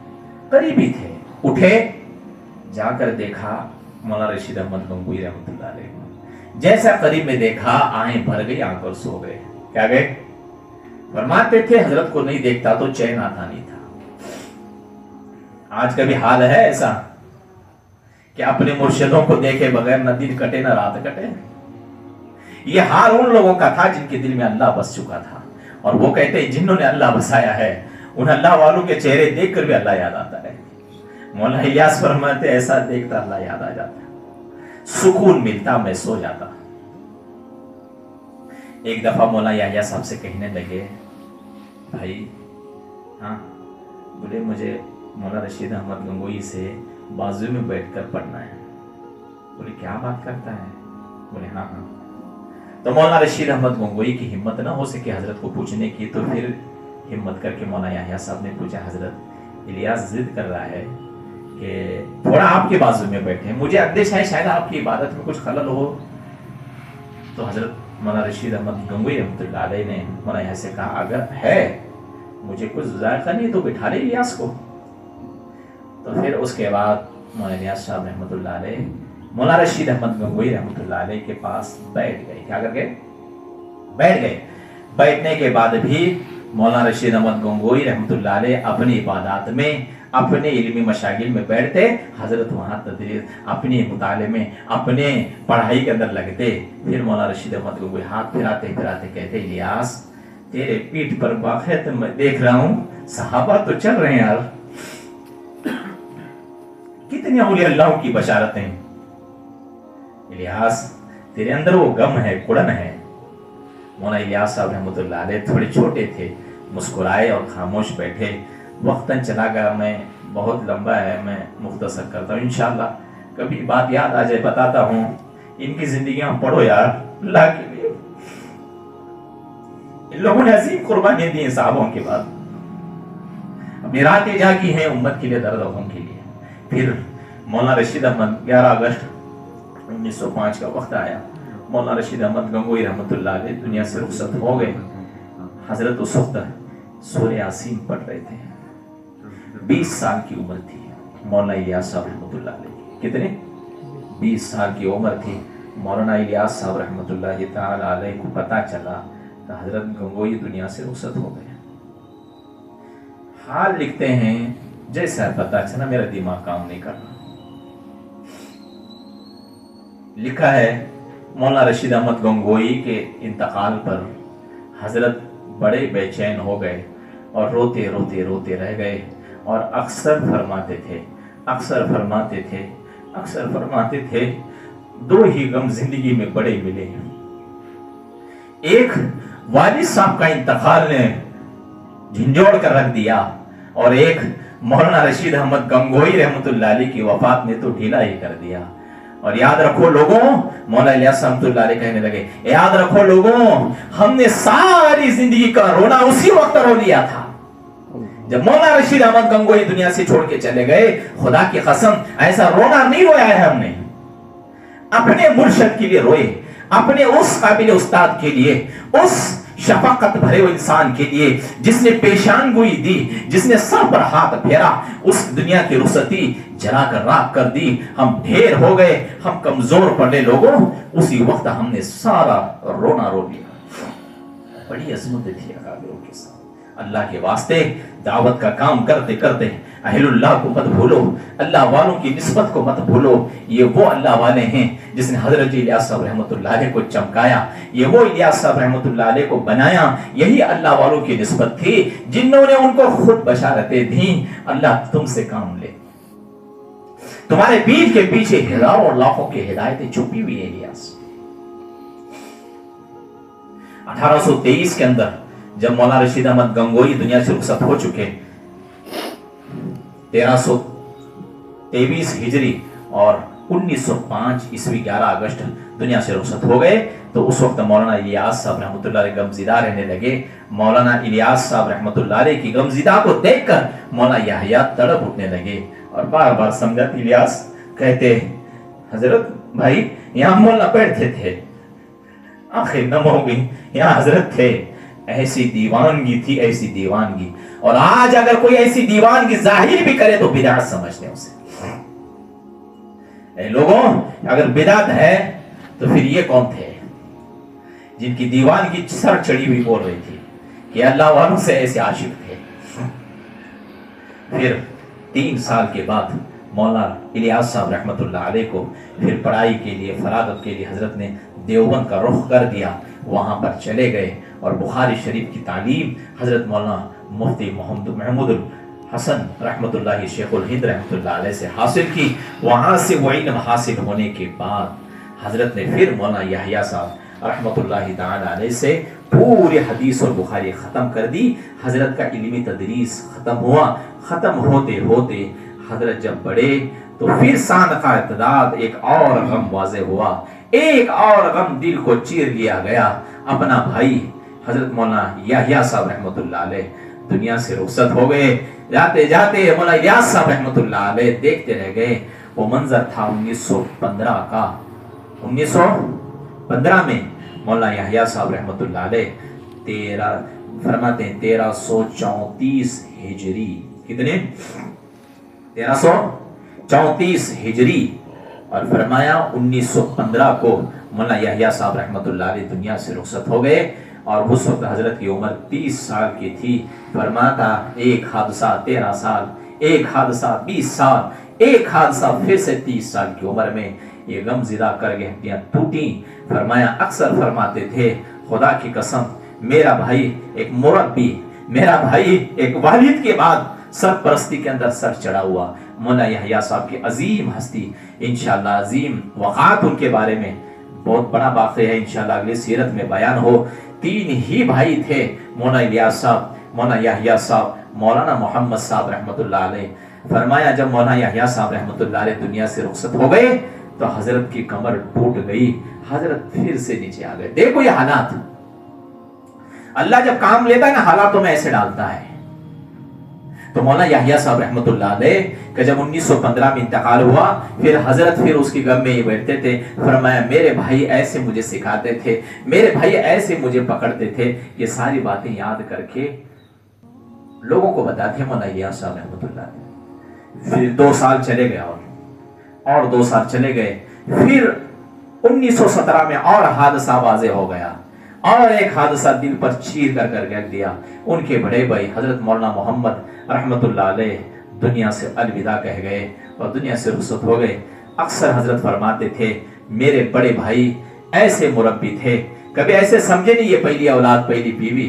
قریبی تھے، اٹھے، جا کر دیکھا مولانا رشید احمد گنگوئی رحمۃ اللہ علیہ، جیسا قریب میں دیکھا آنکھیں بھر گئی، آنکھ اور سو گئے۔ کیا گئے؟ فرماتے تھے حضرت کو نہیں دیکھتا تو چین آتا نہیں تھا۔ آج کا بھی حال ہے ایسا کہ اپنے مرشدوں کو دیکھے بغیر نہ دن کٹے نہ رات کٹے۔ یہ حال ان لوگوں کا تھا جن کے دل میں اللہ بس چکا تھا، اور وہ کہتے ہیں جنہوں نے اللہ بسایا ہے ان اللہ والوں کے چہرے دیکھ کر بھی اللہ یاد آتا ہے۔ مولانا الیاس فرماتے ایسا دیکھتا اللہ یاد آ جاتا، سکون ملتا، میں سو جاتا۔ ایک دفعہ مولانا یحییٰ صاحب سے کہنے لگے، بھائی ہاں، بولے مجھے مولانا رشید احمد گنگوئی سے بازو میں بیٹھ کر پڑھنا ہے۔ بولے کیا بات کرتا ہے؟ بولے ہاں ہاں۔ تو مولانا رشید احمد گنگوئی کی ہمت نہ ہو سکے حضرت کو پوچھنے کی، تو پھر ہمت کر کے مولانا یحییٰ صاحب نے پوچھا، حضرت الیاس ضد کر رہا ہے کہ تھوڑا آپ کے بازو میں بیٹھے، مجھے اندیشہ ہے شاید آپ کی عبادت میں کچھ خلل ہو۔ تو حضرت مولانا رشید احمد گنگوئی رحمۃ اللہ علیہ نے مولانا یحییٰ سے کہا، اگر ہے مجھے کچھ ذائقہ نہیں تو بٹھا لے الیاس کو۔ تو پھر اس کے بعد مولانا الیاس صاحب رحمۃ اللہ علیہ مولانا رشید احمد گنگوئی رحمۃ اللہ علیہ کے پاس بیٹھ گئے۔ کیا کر گئے؟ بیٹھ گئے۔ بیٹھنے کے بعد بھی مولانا رشید احمد گنگوئی رحمۃ اللہ علیہ اپنی عبادات میں، اپنے علمی مشاغل میں بیٹھتے، حضرت وہاں تدریس، اپنے مطالعے میں، اپنے پڑھائی کے اندر لگتے۔ پھر مولانا رشید احمد گنگوئی ہاتھ پھراتے پھراتے کہتے، الیاس تیرے پیٹھ پر باقیت میں دیکھ رہا ہوں، صحابہ تو چل رہے ہیں یار، کتنی اولیاء اللہ کی بشارتیں۔ الیاس تیرے اندر وہ غم ہے، کڑن ہے۔ مولانا الیاس صاحب رحمۃ اللہ علیہ تھوڑے چھوٹے تھے، مسکرائے اور خاموش بیٹھے۔ وقتاً چلا گیا، میں بہت لمبا ہے، میں مختصر کرتا ہوں، انشاءاللہ کبھی بات یاد آ جائے بتاتا ہوں۔ ان کی زندگیاں پڑھو یار اللہ کے لیے، ان لوگوں نے عظیم قربانیاں دی ہیں صحابوں کے بعد، اپنی راتیں جاگی ہیں امت کے لیے، درد و غم کے لیے۔ پھر مولانا رشید احمد 11 اگست 1905 کا وقت آیا، مولانا رشید احمد گنگوئی رحمۃ اللہ علیہ دنیا سے رخصت ہو گئے۔ حضرت اس وقت سورہ یاسین پڑھ رہے تھے، 20 سال کی عمر تھی مولانا الیاس صاحب رحمۃ اللہ علیہ۔ کتنے؟ 20 سال کی عمر تھی۔ مولانا الیاس صاحب رحمۃ اللہ تعالی علیہ کو پتہ چلا تو حضرت گنگوئی دنیا سے رخصت ہو گئے۔ حال لکھتے ہیں جیسا پتہ چلا میرا دماغ کام نہیں کر رہا۔ لکھا ہے مولانا رشید احمد گنگوئی کے انتقال پر حضرت بڑے بے چین ہو گئے اور روتے روتے روتے رہ گئے، اور اکثر فرماتے تھے دو ہی غم زندگی میں بڑے ملے ہیں، ایک والد صاحب کا انتقال نے جھنجھوڑ کر رکھ دیا، اور ایک مولانا رشید احمد گنگوئی رحمت اللہ علیہ کی وفات نے تو ڈھیلا ہی کر دیا۔ اور یاد رکھو لوگوں، مولانا الیاس رحمت اللہ علیہ کہنے لگے، یاد رکھو لوگوں، ہم نے ساری زندگی کا رونا اسی وقت رو لیا تھا جب مولانا رشید احمد گنگوئی دنیا سے چھوڑ کے چلے گئے۔ خدا کی قسم ایسا رونا نہیں رویا ہے ہم نے، اپنے مرشد کے لیے روئے، اپنے اس قابل استاد کے لیے، اس شفقت بھرے ہوئے انسان کے لیے جس نے پیشان گوئی دی، جس نے سر پر ہاتھ پھیرا، اس دنیا کی رخصتی جلا کر راکھ کر دی۔ ہم ڈھیر ہو گئے، ہم کمزور پڑے لوگوں، اسی وقت ہم نے سارا رونا رو لیا۔ بڑی عظمت تھی اکابروں کے ساتھ۔ اللہ کے واسطے دعوت کا کام کرتے کرتے اہل اللہ کو مت بھولو، اللہ والوں کی نسبت کو مت بھولو۔ یہ وہ اللہ والے ہیں جس نے حضرت الیاس صاحب رحمۃ اللہ علیہ کو چمکایا، یہ وہ الیاس صاحب رحمۃ اللہ علیہ کو بنایا، یہی اللہ والوں کی نسبت تھی جنہوں نے ان کو خود بشارتیں دیں۔ اللہ تم سے کام لے، تمہارے پیٹھ کے پیچھے ہزاروں اور لاکھوں کی ہدایتیں چھپی ہوئی ہیں۔ الیاس 1823 کے اندر جب مولانا رشید احمد گنگوئی دنیا سے رخصت ہو چکے، 1323 ہجری اور 1905 عیسوی 11 اگست دنیا سے رخصت ہو گئے، تو اس وقت مولانا الیاس صاحب رحمۃ اللہ علیہ غمزدہ رہنے لگے۔ مولانا الیاس صاحب رحمۃ اللہ علیہ کی غمزدہ کو دیکھ کر مولانا یحییٰ تڑپ اٹھنے لگے اور بار بار سمجھاتے الیاس، کہتے حضرت بھائی یہاں مولانا بیٹھتے تھے، آنکھیں نم ہو گئی، یہاں حضرت تھے، ایسی دیوانگی تھی، ایسی دیوانگی، اور آج اگر کوئی ایسی دیوانگی ظاہر بھی کرے تو بدعت سمجھتے ہیں اسے۔ اے لوگوں، اگر بدعت ہے تو پھر یہ کون تھے جن کی دیوانگی سر چڑھی ہوئی بول رہی تھی کہ اللہ والوں سے ایسے عاشق تھے۔ پھر 3 سال کے بعد مولانا الیاس صاحب رحمۃ اللہ علیہ کو پھر پڑھائی کے لیے، فراغت کے لیے حضرت نے دیوبند کا رخ کر دیا، وہاں پر چلے گئے اور بخاری شریف کی تعلیم حضرت مولانا مفتی محمود الحسن رحمۃ اللہ شیخ الہند رحمۃ اللہ علیہ سے حاصل کی۔ وہاں سے وہ علم حاصل ہونے کے بعد حضرت نے پھر مولانا یحییٰ صاحب رحمۃ اللہ تعالی علیہ سے پورے حدیث اور بخاری ختم کر دی۔ حضرت کا علمی تدریس ختم ہوا، ختم ہوتے ہوتے حضرت جب بڑھے تو پھر سانقہ اعتداد ایک اور غم واضح ہوا، ایک اور غم دل کو چیر لیا گیا۔ اپنا بھائی حضرت مولانا یحییٰ صاحب رحمۃ اللہ علیہ دنیا سے رخصت ہو گئے، جاتے جاتے مولانا الیاس صاحب رحمۃ اللہ علیہ دیکھتے رہ گئے۔ وہ منظر تھا 1915 کا۔ 1915 میں مولانا یحییٰ صاحب رحمۃ اللہ علیہ فرماتے ہیں 1334 ہجری، کتنے؟ 1334 ہجری، اور فرمایا 1915 کو مولانا یحییٰ صاحب رحمۃ اللہ علیہ دنیا سے رخصت ہو گئے، اور اس وقت حضرت کی عمر 30 سال کی تھی۔ فرماتا ایک حادثہ 13 سال، ایک حادثہ 20 سال، ایک حادثہ پھر سے 30 سال کی عمر میں یہ غم زدہ کر کے ہڈیاں ٹوٹیں۔ فرمایا اکثر فرماتے تھے خدا کی قسم میرا بھائی ایک مربی، میرا بھائی ایک والد کے بعد سرپرستی کے اندر سر چڑھا ہوا۔ مولانا یحییٰ صاحب کی عظیم ہستی، انشاءاللہ عظیم وقعات ان کے بارے میں بہت بڑا واقعہ ہے، انشاءاللہ اگلی سیرت میں بیان ہو۔ 3 ہی بھائی تھے، مولانا الیاس صاحب، مولانا یحییٰ صاحب، مولانا محمد صاحب رحمۃ اللہ علیہ۔ فرمایا جب مولانا یحییٰ صاحب رحمۃ اللہ علیہ دنیا سے رخصت ہو گئے تو حضرت کی کمر ٹوٹ گئی، حضرت پھر سے نیچے آ گئے۔ دیکھو یہ حالات، اللہ جب کام لیتا ہے نا حالاتوں میں ایسے ڈالتا ہے۔ تو مولانا یحییٰ صاحب رحمۃ اللہ علیہ کہ جب 1915 میں انتقال ہوا، پھر حضرت پھر اس کی غم میں یہ بیٹھتے تھے۔ فرمایا میرے بھائی ایسے مجھے سکھاتے تھے، میرے بھائی ایسے مجھے پکڑتے تھے، یہ ساری باتیں یاد کر کے لوگوں کو بتاتے ہیں مولانا الیاس صاحب رحمۃ اللہ علیہ۔ پھر 2 سال چلے گئے اور 2 سال چلے گئے، پھر 1917 میں اور حادثہ واضح ہو گیا، اور ایک حادثہ دل پر چیر کر رکھ دیا۔ ان کے بڑے بھائی حضرت مولانا محمد رحمۃ اللہ علیہ دنیا سے الوداع کہہ گئے اور دنیا سے رخصت ہو گئے۔ اکثر حضرت فرماتے تھے میرے بڑے بھائی ایسے مربی تھے، کبھی ایسے سمجھے نہیں یہ پہلی اولاد پہلی بیوی،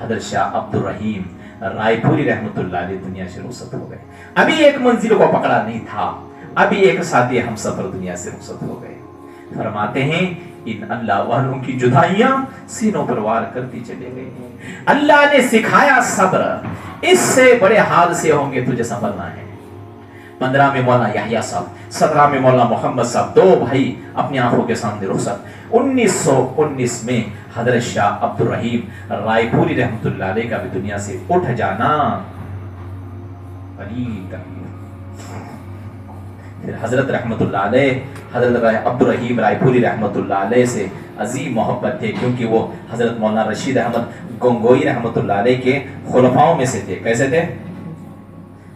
حضرت شاہ عبد الرحیم رائے پوری رحمت اللہ علیہ دنیا سے رخصت ہو گئے. ابھی ایک منزل کو پکڑا نہیں تھا, ابھی ایک ساتھی ہم سفر دنیا سے رخصت ہو گئے. فرماتے ہیں ان اللہ والوں کی جدائیاں سینوں پر وار کرتی چلے گئی. اللہ نے سکھایا صبر, اس سے بڑے حال سے ہوں گے تجھے سنبھلنا ہے. 15 میں مولانا یحییٰ صاحب, 17 میں مولانا محمد صاحب, 2 بھائی اپنی آنکھوں کے سامنے رخصت. 1919 میں حضرت شاہ عبد الرحیم رائے پوری رحمت اللہ علیہ کا بھی دنیا سے اٹھ جانا. پھر حضرت رحمت اللہ علیہ, حضرت عبد الرحیم رائے پوری رحمت اللہ علیہ سے عظیم محبت تھے, کیونکہ وہ حضرت مولانا رشید احمد گنگوئی رحمت اللہ علیہ کے خلفاؤں میں سے تھے. کیسے تھے؟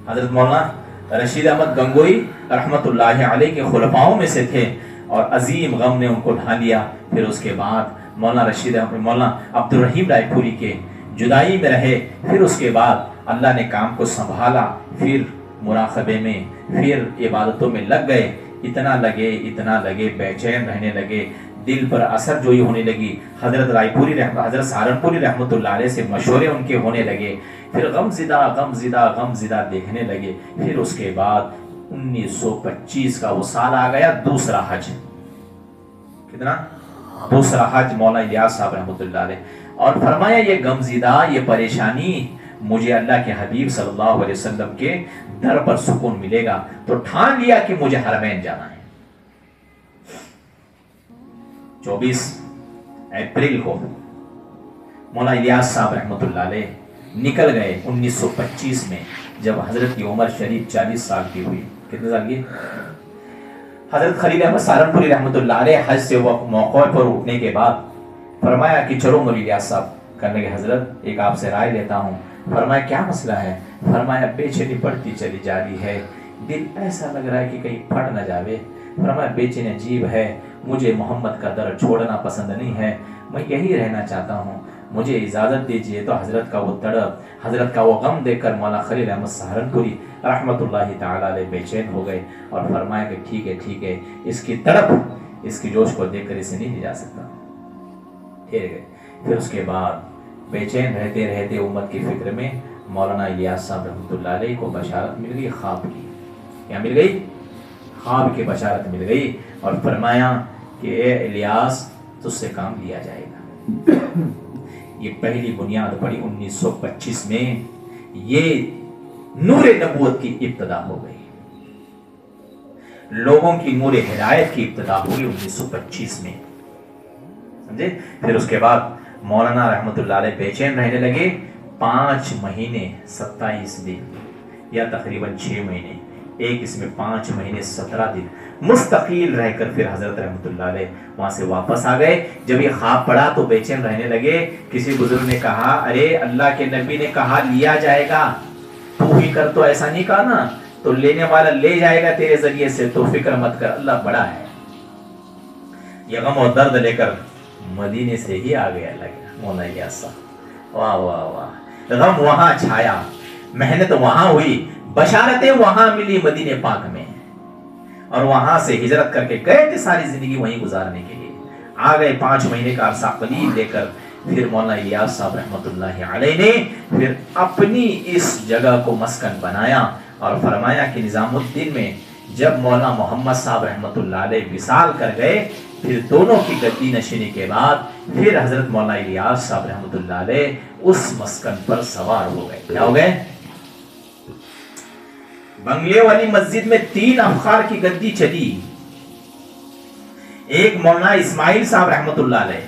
حضرت مولانا رشید احمد گنگوئی رحمت اللہ علیہ کے خلفاؤں میں سے تھے, اور عظیم غم نے ان کو ڈھا لیا. پھر اس کے بعد مولانا عبد الرحیم رائے پوری کے جدائی میں رہے. پھر اس کے بعد اللہ نے کام کو سنبھالا, پھر مراقبے میں, پھر عبادتوں میں لگ گئے. اتنا لگے بے چین رہنے لگے, دل پر اثر جوئی ہونے لگی. حضرت سہارنپوری رحمت اللہ علیہ سے مشورے ان کے ہونے لگے. پھر غم زدہ دیکھنے لگے. پھر اس کے بعد 1925 کا وہ سال آ گیا, دوسرا حج. کتنا؟ دوسرا حج مولانا الیاس صاحب رحمت اللہ علیہ. اور فرمایا یہ غم زدہ, یہ پریشانی مجھے اللہ کے حبیب صلی اللہ علیہ وسلم کے در پر سکون ملے گا, تو ٹھان لیا کہ مجھے حرمین جانا ہے. 24 اپریل کو مولانا الیاس صاحب رحمت اللہ علیہ نکل گئے 1925 میں, جب حضرت کی عمر شریف 40 سال کی ہوئی. کتنے سال کی؟ حضرت خلیل احمد سہارنپوری رحمت اللہ علیہ حج سے موقع پر اٹھنے کے بعد فرمایا کہ چلو مولانا الیاس صاحب. کرنے کے حضرت ایک آپ سے رائے لیتا ہوں. فرمایا کیا مسئلہ ہے؟ فرمایا بے چینی بڑھتی چلی جا رہی ہے, دل ایسا لگ رہا ہے کہ کہیں پھٹ نہ جاوے. فرمایا بے چینی عجیب ہے, مجھے محمد کا در چھوڑنا پسند نہیں ہے, میں یہی رہنا چاہتا ہوں, مجھے اجازت دیجیے. تو حضرت کا وہ تڑپ, حضرت کا وہ غم دیکھ کر مولانا خلیل احمد سہارنپوری رحمت اللہ تعالی علیہ بے چین ہو گئے, اور فرمایا کہ ٹھیک ہے, اس کی تڑپ, اس کی جوش کو دیکھ کر اسے نہیں لے جا سکتا. ٹھیک ہے. پھر اس کے بعد بے چین رہتے امت کی فکر میں مولانا الیاس صاحب رحمۃ اللہ علیہ کو بشارت مل گئی خواب کی. کیا مل گئی؟ خواب کی بشارت مل گئی, اور فرمایا کہ اے الیاس تجھ سے کام لیا جائے گا. یہ پہلی بنیاد پڑی 1925 میں, یہ نور نبوت کی ابتدا ہو گئی, لوگوں کی نور ہدایت کی ابتدا ہوئی 1925 میں. سمجھے؟ پھر اس کے بعد مولانا رحمت اللہ علیہ بے چین رہنے لگے. 5 مہینے 27 دن یا تقریباً 6 مہینے, ایک اس میں 5 مہینے 17 دن مستقل رہ کر پھر حضرت رحمت اللہ علیہ وہاں سے واپس آ گئے. جب یہ خواب پڑا تو بے چین رہنے لگے. کسی بزرگ نے کہا ارے اللہ کے نبی نے کہا لیا جائے گا, تو ہی کر, تو ایسا نہیں کہا نا, تو لینے والا لے جائے گا تیرے ذریعے سے, تو فکر مت کر, اللہ بڑا ہے. یہ غم و درد لے کر مدینے سے ہی آ گیا مولانا الیاس صاحب. واہ واہ واہ, غم وہاں چھایا, محنت وہاں ہوئی, بشارتیں وہاں ملی مدینے پاک میں, اور وہاں سے ہجرت کر کے گئے تھے ساری زندگی وہیں گزارنے کے لیے. آ گئے 5 مہینے کا عرصہ قلیل لے کر. پھر مولانا الیاس صاحب رحمت اللہ علیہ نے پھر اپنی اس جگہ کو مسکن بنایا, اور فرمایا کہ نظام الدین میں جب مولانا محمد صاحب رحمت اللہ علیہ وصال کر گئے, پھر دونوں کی گدی نشینی کے بعد پھر حضرت مولانا الیاس صاحب رحمت اللہ علیہ اس مسکن پر سوار ہو گئے. کیا ہو گئے؟ بنگلے والی مسجد میں 3 افخار کی گدی چلی. ایک مولانا اسماعیل صاحب رحمت اللہ علیہ,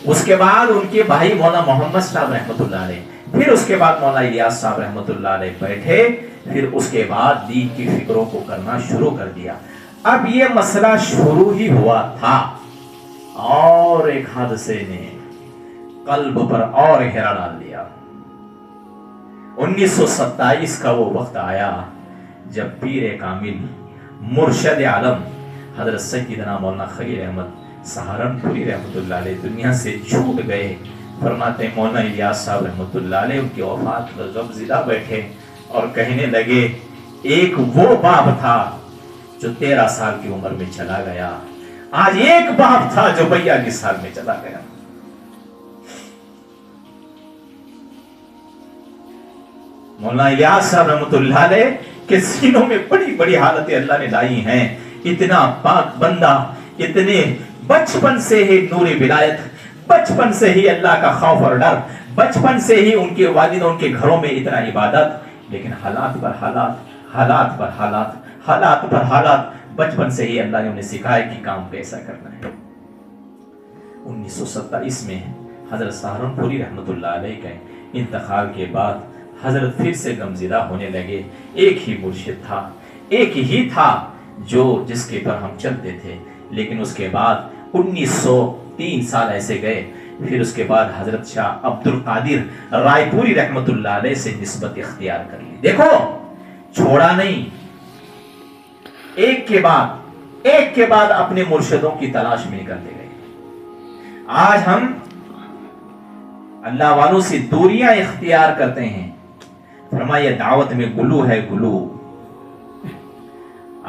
اس کے بعد ان کے بھائی مولانا محمد صاحب رحمت اللہ علیہ, پھر اس کے بعد مولانا الیاس صاحب رحمت اللہ علیہ بیٹھے. پھر اس کے بعد دین کی فکروں کو کرنا شروع کر دیا. اب یہ مسئلہ شروع ہی ہوا تھا, اور ایک حادثے نے قلب پر اور گھیرا ڈال دیا. 1927 کا وہ وقت آیا جب پیر کامل مرشد عالم حضرت سیدنا مولانا خلیل احمد سہارنپوری رحمت اللہ علیہ دنیا سے چھوٹ گئے. فرماتے ہیں مولانا الیاس صاحب رحمت اللہ علیہ ان کی وفات پر غم زدہ بیٹھے اور کہنے لگے ایک وہ باپ تھا جو 13 سال کی عمر میں چلا گیا, آج ایک باپ تھا جو 42 سال میں چلا گیا. مولانا الیاس صاحب رحمۃ اللہ علیہ کے سینوں میں بڑی بڑی حالتیں اللہ نے لائی ہیں. اتنا پاک بندہ، اتنے بچپن سے ہی نور ولایت، بچپن سے ہی اللہ کا خوف اور ڈر، بچپن سے ہی ان کے والد ان کے گھروں میں اتنا عبادت، لیکن حالات پر حالات، حالات پر حالات، حالات پر حالات، بچپن سے ہی اللہ نے انہیں سکھایا کہ کام کیسا کرنا ہے. 1927 میں حضرت سہارنپوری رحمۃ اللہ علیہ کے انتقال کے بعد حضرت پھر سے غمزدہ ہونے لگے. ایک ہی مرشد تھا، ایک ہی تھا جس کے پر ہم چلتے تھے، لیکن اس کے بعد 1903 سال ایسے گئے. پھر اس کے بعد حضرت شاہ عبد القادر رائے پوری رحمۃ اللہ علیہ سے نسبت اختیار کر لی. دیکھو چھوڑا نہیں، ایک کے بعد اپنے مرشدوں کی تلاش میں نکلتے گئے. آج ہم اللہ والوں سے دوریاں اختیار کرتے ہیں. فرمایا دعوت میں گلو ہے گلو،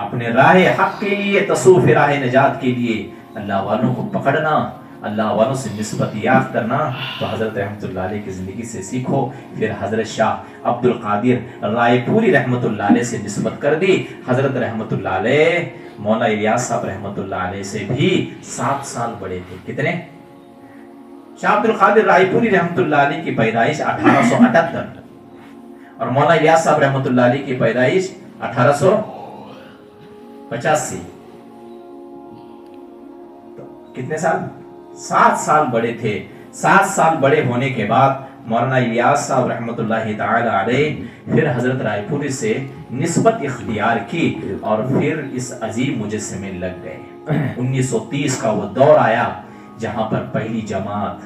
اپنے راہ حق کے لیے، تصوف راہ نجات کے لیے اللہ والوں کو پکڑنا، اللہ والوں سے نسبت یافتہ کرنا. تو حضرت رحمت اللہ علیہ کی زندگی سے سیکھو. پھر حضرت شاہ عبد القادر رائے پوری رحمت اللہ علیہ سے نسبت کر دی. حضرت رحمت اللہ علیہ مولانا الیاس صاحب رحمت اللہ علیہ سے بھی 7 سال بڑے تھے. کتنے؟ شاہ عبد القادر رائے پوری رحمت اللہ علیہ کی پیدائش 1878 اور مولانا الیاس صاحب رحمت اللہ علیہ کی پیدائش 1885. کتنے سال؟ 7 سال بڑے تھے. 7 سال بڑے ہونے کے بعد مولانا الیاس صاحب رحمت اللہ تعالی علیہ پھر حضرت رائے پوری سے نسبت اختیار کی اور پھر اس عظیم مجسمے میں لگ گئے. 1930 کا وہ دور آیا جہاں پر پہلی جماعت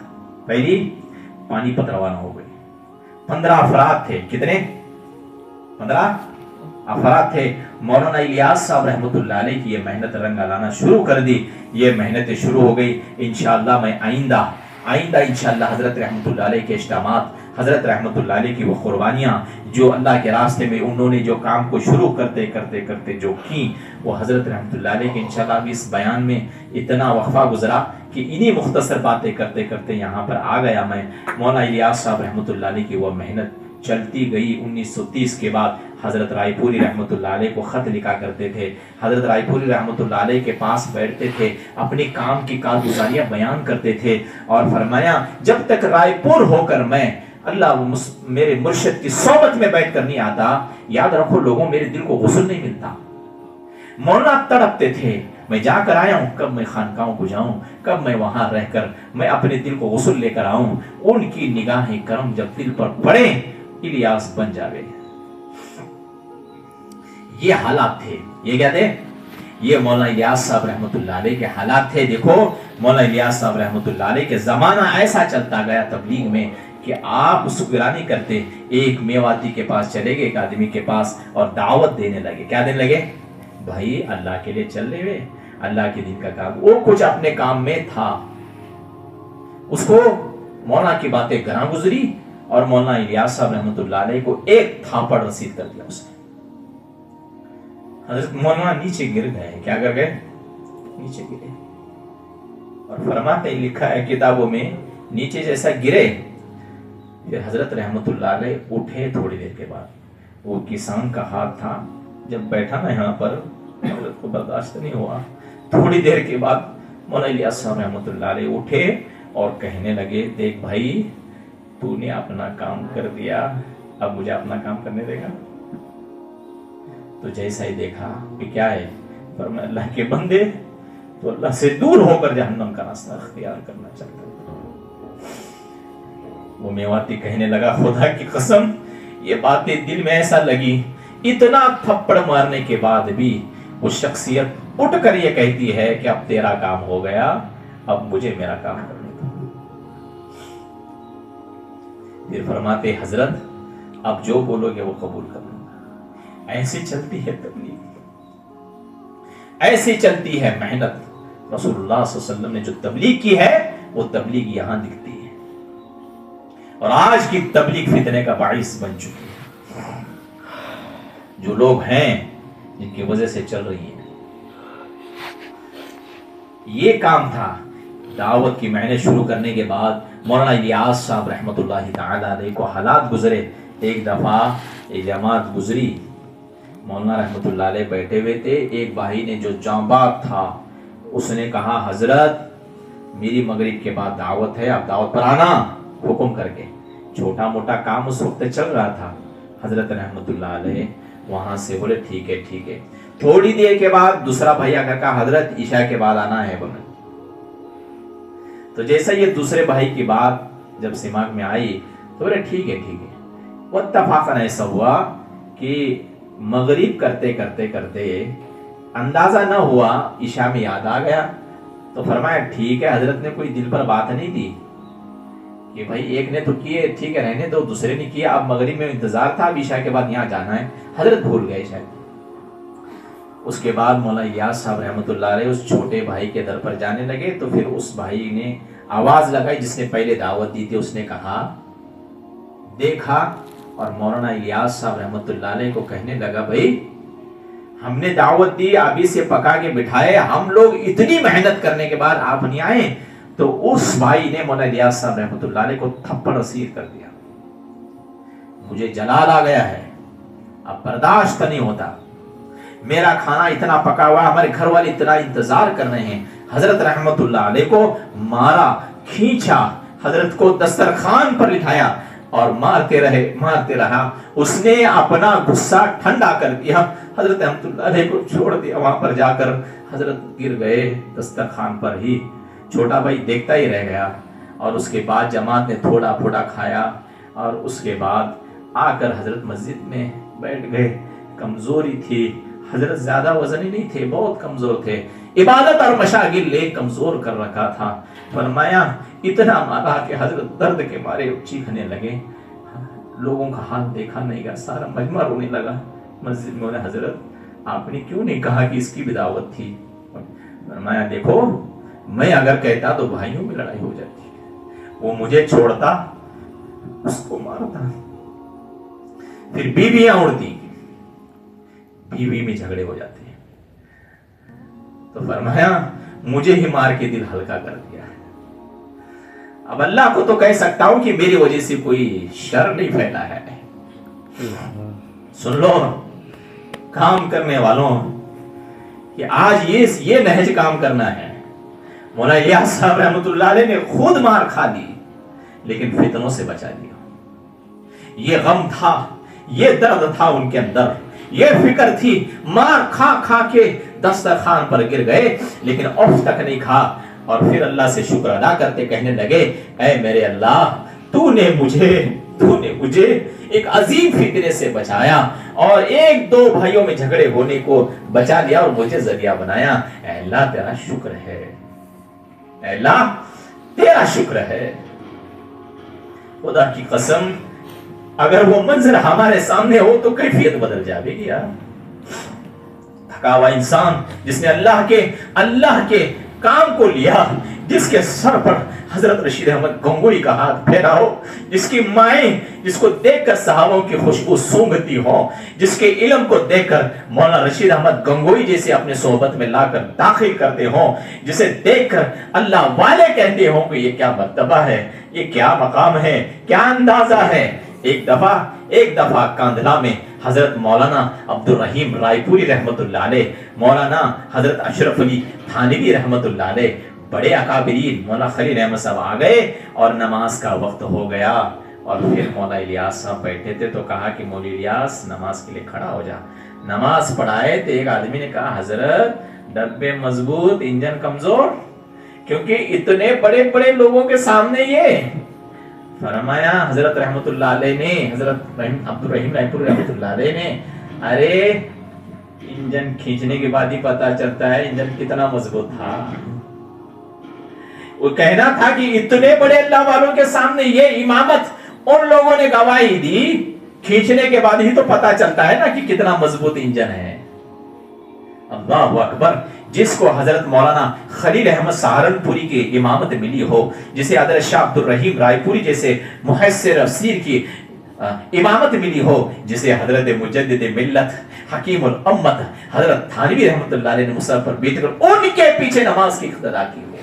پانی پت روانہ ہو گئی. 15 افراد تھے. کتنے؟ 15 افراد تھے. مولانا الیاس صاحب رحمت اللہ علیہ کی یہ محنت رنگ لانا شروع کر دی. یہ محنتیں شروع ہو گئی. انشاءاللہ میں آئندہ انشاءاللہ حضرت رحمت اللہ علیہ کے اجتماعات، حضرت رحمت اللہ علیہ کی وہ قربانیاں جو اللہ کے راستے میں انہوں نے جو کام کو شروع کرتے جو کی، وہ حضرت رحمت اللہ علیہ کے انشاءاللہ اس بیان میں اتنا وقفہ گزرا کہ انہی مختصر باتیں کرتے یہاں پر آ گیا میں. مولانا الیاس صاحب رحمت اللہ علیہ کی وہ محنت چلتی گئی. 1930 کے بعد حضرت رائے پوری رحمت اللہ علیہ کو خط لکھا کرتے تھے. حضرت رائے پوری رحمت اللہ علیہ کے پاس بیٹھتے تھے، اپنے کام کی کارگزاریاں بیان کرتے تھے اور فرمایا جب تک رائے پور ہو کر میں اللہ میرے مرشد کی صحبت میں بیٹھ کر نہیں آتا، یاد رکھو لوگوں میرے دل کو غسل نہیں ملتا. مولانا تڑپتے تھے میں جا کر آیا ہوں، کب میں خانقاہوں کو جاؤں، کب میں وہاں رہ کر میں اپنے دل کو غسل لے کر آؤں. ان کی نگاہیں کرم جب دل پر پڑے الیاس بن جاوے. یہ حالات تھے. یہ کیا تھے؟ یہ مولانا الیاس صاحب رحمت اللہ علیہ کے حالات تھے. دیکھو مولانا الیاس صاحب رحمت اللہ علیہ کے زمانہ ایسا چلتا گیا تبلیغ میں کہ آپ سکرانی کرتے، ایک میواتی کے پاس چلے گئے، ایک آدمی کے پاس، اور دعوت دینے لگے. کیا دینے لگے؟ بھائی اللہ کے لیے چل رہے ہوئے، اللہ کے دین کا کام. وہ کچھ اپنے کام میں تھا، اس کو مولانا کی باتیں گراں گزری اور مولانا الیاس صاحب رحمت اللہ علیہ کو ایک تھاپڑ رسید کر دیا اس نے. حضرت مولانا نیچے گر گئے. کیا کر گئے؟ نیچے گرے. اور فرماتے ہیں، لکھا ہے کتابوں میں، نیچے جیسا گرے پھر حضرت رحمت اللہ علیہ اٹھے. تھوڑی دیر کے بعد وہ کسان کا ہاتھ تھا، جب بیٹھا نا یہاں پر حضرت کو برداشت نہیں ہوا. تھوڑی دیر کے بعد مولانا الیاس صاحب رحمت اللہ علیہ اٹھے اور کہنے لگے، دیکھ بھائی تو نے اپنا کام کر دیا، اب مجھے اپنا کام کرنے دے گا؟ تو جیسا ہی دیکھا کہ کیا ہے، فرمایا اللہ کے بندے تو اللہ سے دور ہو کر جہنم کا راستہ اختیار کرنا چاہتا ہے. وہ میواتی کہنے لگا، خدا کی قسم یہ باتیں دل میں ایسا لگی، اتنا تھپڑ مارنے کے بعد بھی وہ شخصیت اٹھ کر یہ کہتی ہے کہ اب تیرا کام ہو گیا، اب مجھے میرا کام کرنے دو. پھر فرماتے حضرت اب جو بولو گے وہ قبول کر لوں گا. ایسی چلتی ہے تبلیغ، ایسی چلتی ہے محنت. رسول اللہ صلی اللہ علیہ وسلم نے جو تبلیغ کی ہے وہ تبلیغ یہاں دکھتی ہے، اور آج کی تبلیغ فتنے کا باعث بن چکی ہے. جو لوگ ہیں جن کی وجہ سے چل رہی ہیں، یہ کام تھا. دعوت کی محنت شروع کرنے کے بعد مولانا الیاس صاحب رحمت اللہ تعالی علیہ کو حالات گزرے ایک دفعہ ایک جماعت گزری، مولانا رحمت اللہ علیہ بیٹھے ہوئے تھے، ایک بھائی نے جو جانباز تھا اس نے کہا حضرت میری مغرب کے بعد دعوت ہے، آپ دعوت پر آنا، حکم کر کے۔ چھوٹا موٹا کام اس وقت چل رہا تھا، حضرت رحمت اللہ علیہ وہاں سے بولے ٹھیک ہے ٹھیک ہے۔ تھوڑی دیر کے بعد دوسرا بھائی آ کر کہا حضرت عشاء کے بعد آنا ہے بولے۔ تو جیسا یہ دوسرے بھائی کی بات جب سماغ میں آئی تو بولے ٹھیک ہے ٹھیک ہے۔ وہ اتفاقاً ایسا ہوا کہ مغرب کرتے کرتے کرتے اندازہ نہ ہوا عشاء میں یاد آ گیا، تو فرمایا ٹھیک ہے، حضرت نے کوئی دل پر بات نہیں دی کہ بھائی ایک نے تو کیے ٹھیک ہے رہنے دو، دوسرے نے کیا، اب مغرب میں انتظار تھا، اب عشاء کے بعد یہاں جانا ہے، حضرت بھول گئے شاید۔ اس کے بعد مولانا الیاس صاحب رحمۃ اللہ علیہ اس چھوٹے بھائی کے در پر جانے لگے، تو پھر اس بھائی نے آواز لگائی جس نے پہلے دعوت دی تھی، اس نے کہا دیکھا، اور مولانا الیاس صاحب رحمۃ اللہ علیہ کو کہنے لگا بھائی ہم نے دعوت دی، ابھی سے پکا کے بٹھائے، ہم لوگ اتنی محنت کرنے کے بعد آپ نہیں آئے۔ تو اس بھائی نے مولانا الیاس صاحب رحمۃ اللہ علیہ کو تھپڑ رسید کر دیا، مجھے جلال آ گیا ہے، اب برداشت نہیں ہوتا، میرا کھانا اتنا پکا ہوا، ہمارے گھر والے اتنا انتظار کر رہے ہیں، حضرت رحمت اللہ علیہ کو مارا، کھینچا، حضرت کو دسترخوان پر لٹھایا اور مارتے رہا۔ اس نے اپنا غصہ ٹھنڈا کر دیا، حضرت رحمت اللہ علیہ کو چھوڑ دیا، وہاں پر جا کر حضرت گر گئے دسترخوان پر ہی۔ چھوٹا بھائی دیکھتا ہی رہ گیا، اور اس کے بعد جماعت نے تھوڑا پھوڑا کھایا، اور اس کے بعد آ کر حضرت مسجد میں بیٹھ گئے۔ کمزوری تھی، حضرت زیادہ وزنی نہیں تھے، بہت کمزور تھے، عبادت اور مشاغل لے کمزور کر رکھا تھا۔ فرمایا اتنا مارا کہ حضرت درد کے مارے چیخنے لگے، لوگوں کا حال دیکھا نہیں گیا، سارا مجمع رونے لگا۔ مسجد میں حضرت آپ نے کیوں نہیں کہا کہ اس کی بھی دعوت تھی؟ فرمایا دیکھو میں اگر کہتا تو بھائیوں میں لڑائی ہو جاتی، وہ مجھے چھوڑتا، اس کو مارتا، پھر بیویاں اڑتی، بیوی میں جھگڑے ہو جاتے ہیں۔ تو فرمایا مجھے ہی مار کے دل ہلکا کر دیا، اب اللہ کو تو کہہ سکتا ہوں کہ میری وجہ سے کوئی شر نہیں پھیلا ہے۔ سن لو کام کرنے والوں کہ آج یہ نہج کام کرنا ہے۔ مولانا الیاس صاحب رحمۃ اللہ علیہ نے خود مار کھا لی لیکن فتنوں سے بچا دیا۔ یہ غم تھا، یہ درد تھا ان کے اندر، یہ فکر تھی، مار کھا کھا کے دسترخوان پر گر گئے لیکن اف تک نہیں کھا، اور پھر اللہ سے شکر ادا کرتے کہنے لگے اے میرے اللہ تو نے مجھے ایک عظیم فتنے سے بچایا اور ایک دو بھائیوں میں جھگڑے ہونے کو بچا لیا اور مجھے ذریعہ بنایا۔ اے اللہ تیرا شکر ہے، اے اللہ تیرا شکر ہے۔ خدا کی قسم اگر وہ منظر ہمارے سامنے ہو تو کیفیت بدل جائے گی یار۔ تھکا ہوا انسان جس نے اللہ کے کام کو لیا، جس کے سر پر حضرت رشید احمد گنگوئی کا ہاتھ پھیرا ہو، جس کی مائیں جس کو دیکھ کر صحابوں کی خوشبو سونگھتی ہو، جس کے علم کو دیکھ کر مولانا رشید احمد گنگوئی جیسے اپنے صحبت میں لا کر داخل کرتے ہوں، جسے دیکھ کر اللہ والے کہتے ہوں کہ یہ کیا مرتبہ ہے، یہ کیا مقام ہے، کیا اندازہ ہے۔ ایک دفعہ کاندھلا میں حضرت مولانا عبد الرحیم رائے پوری رحمت اللہ علیہ، مولانا حضرت اشرف علی تھانوی رحمت اللہ علیہ، بڑے اکابرین مولانا خلیل احمد صاحب آ گئے اور نماز کا وقت ہو گیا، اور پھر مولانا الیاس صاحب بیٹھے تھے تو کہا کہ مولانا الیاس نماز کے لیے کھڑا ہو جا۔ نماز پڑھائے تو ایک آدمی نے کہا حضرت ڈبے مضبوط انجن کمزور، کیونکہ اتنے بڑے بڑے لوگوں کے سامنے یہ۔ فرمایا حضرت رحمت اللہ علیہ نے، حضرت عبد الرحیم رائے پوری رحمت اللہ علیہ نے، ارے انجن کھینچنے کے بعد ہی پتا چلتا ہے انجن کتنا مضبوط تھا۔ وہ کہنا تھا کہ اتنے بڑے اللہ والوں کے سامنے یہ امامت ان لوگوں نے گواہی دی، کھینچنے کے بعد ہی تو پتا چلتا ہے نا کہ کتنا مضبوط انجن ہے۔ اللہ اکبر۔ جس کو حضرت مولانا خلیل احمد سہارنپوری کی امامت ملی ہو، جسے حضرت شاہ عبد الرحیم رائے پوری جیسے محسر افسیر کی امامت ملی ہو، جسے حضرت مجدد ملت حکیم الامت حضرت تھانوی رحمت اللہ علیہ نے مصحف پر بیٹھ کر ان کے پیچھے نماز کی اقتدا کی ہو،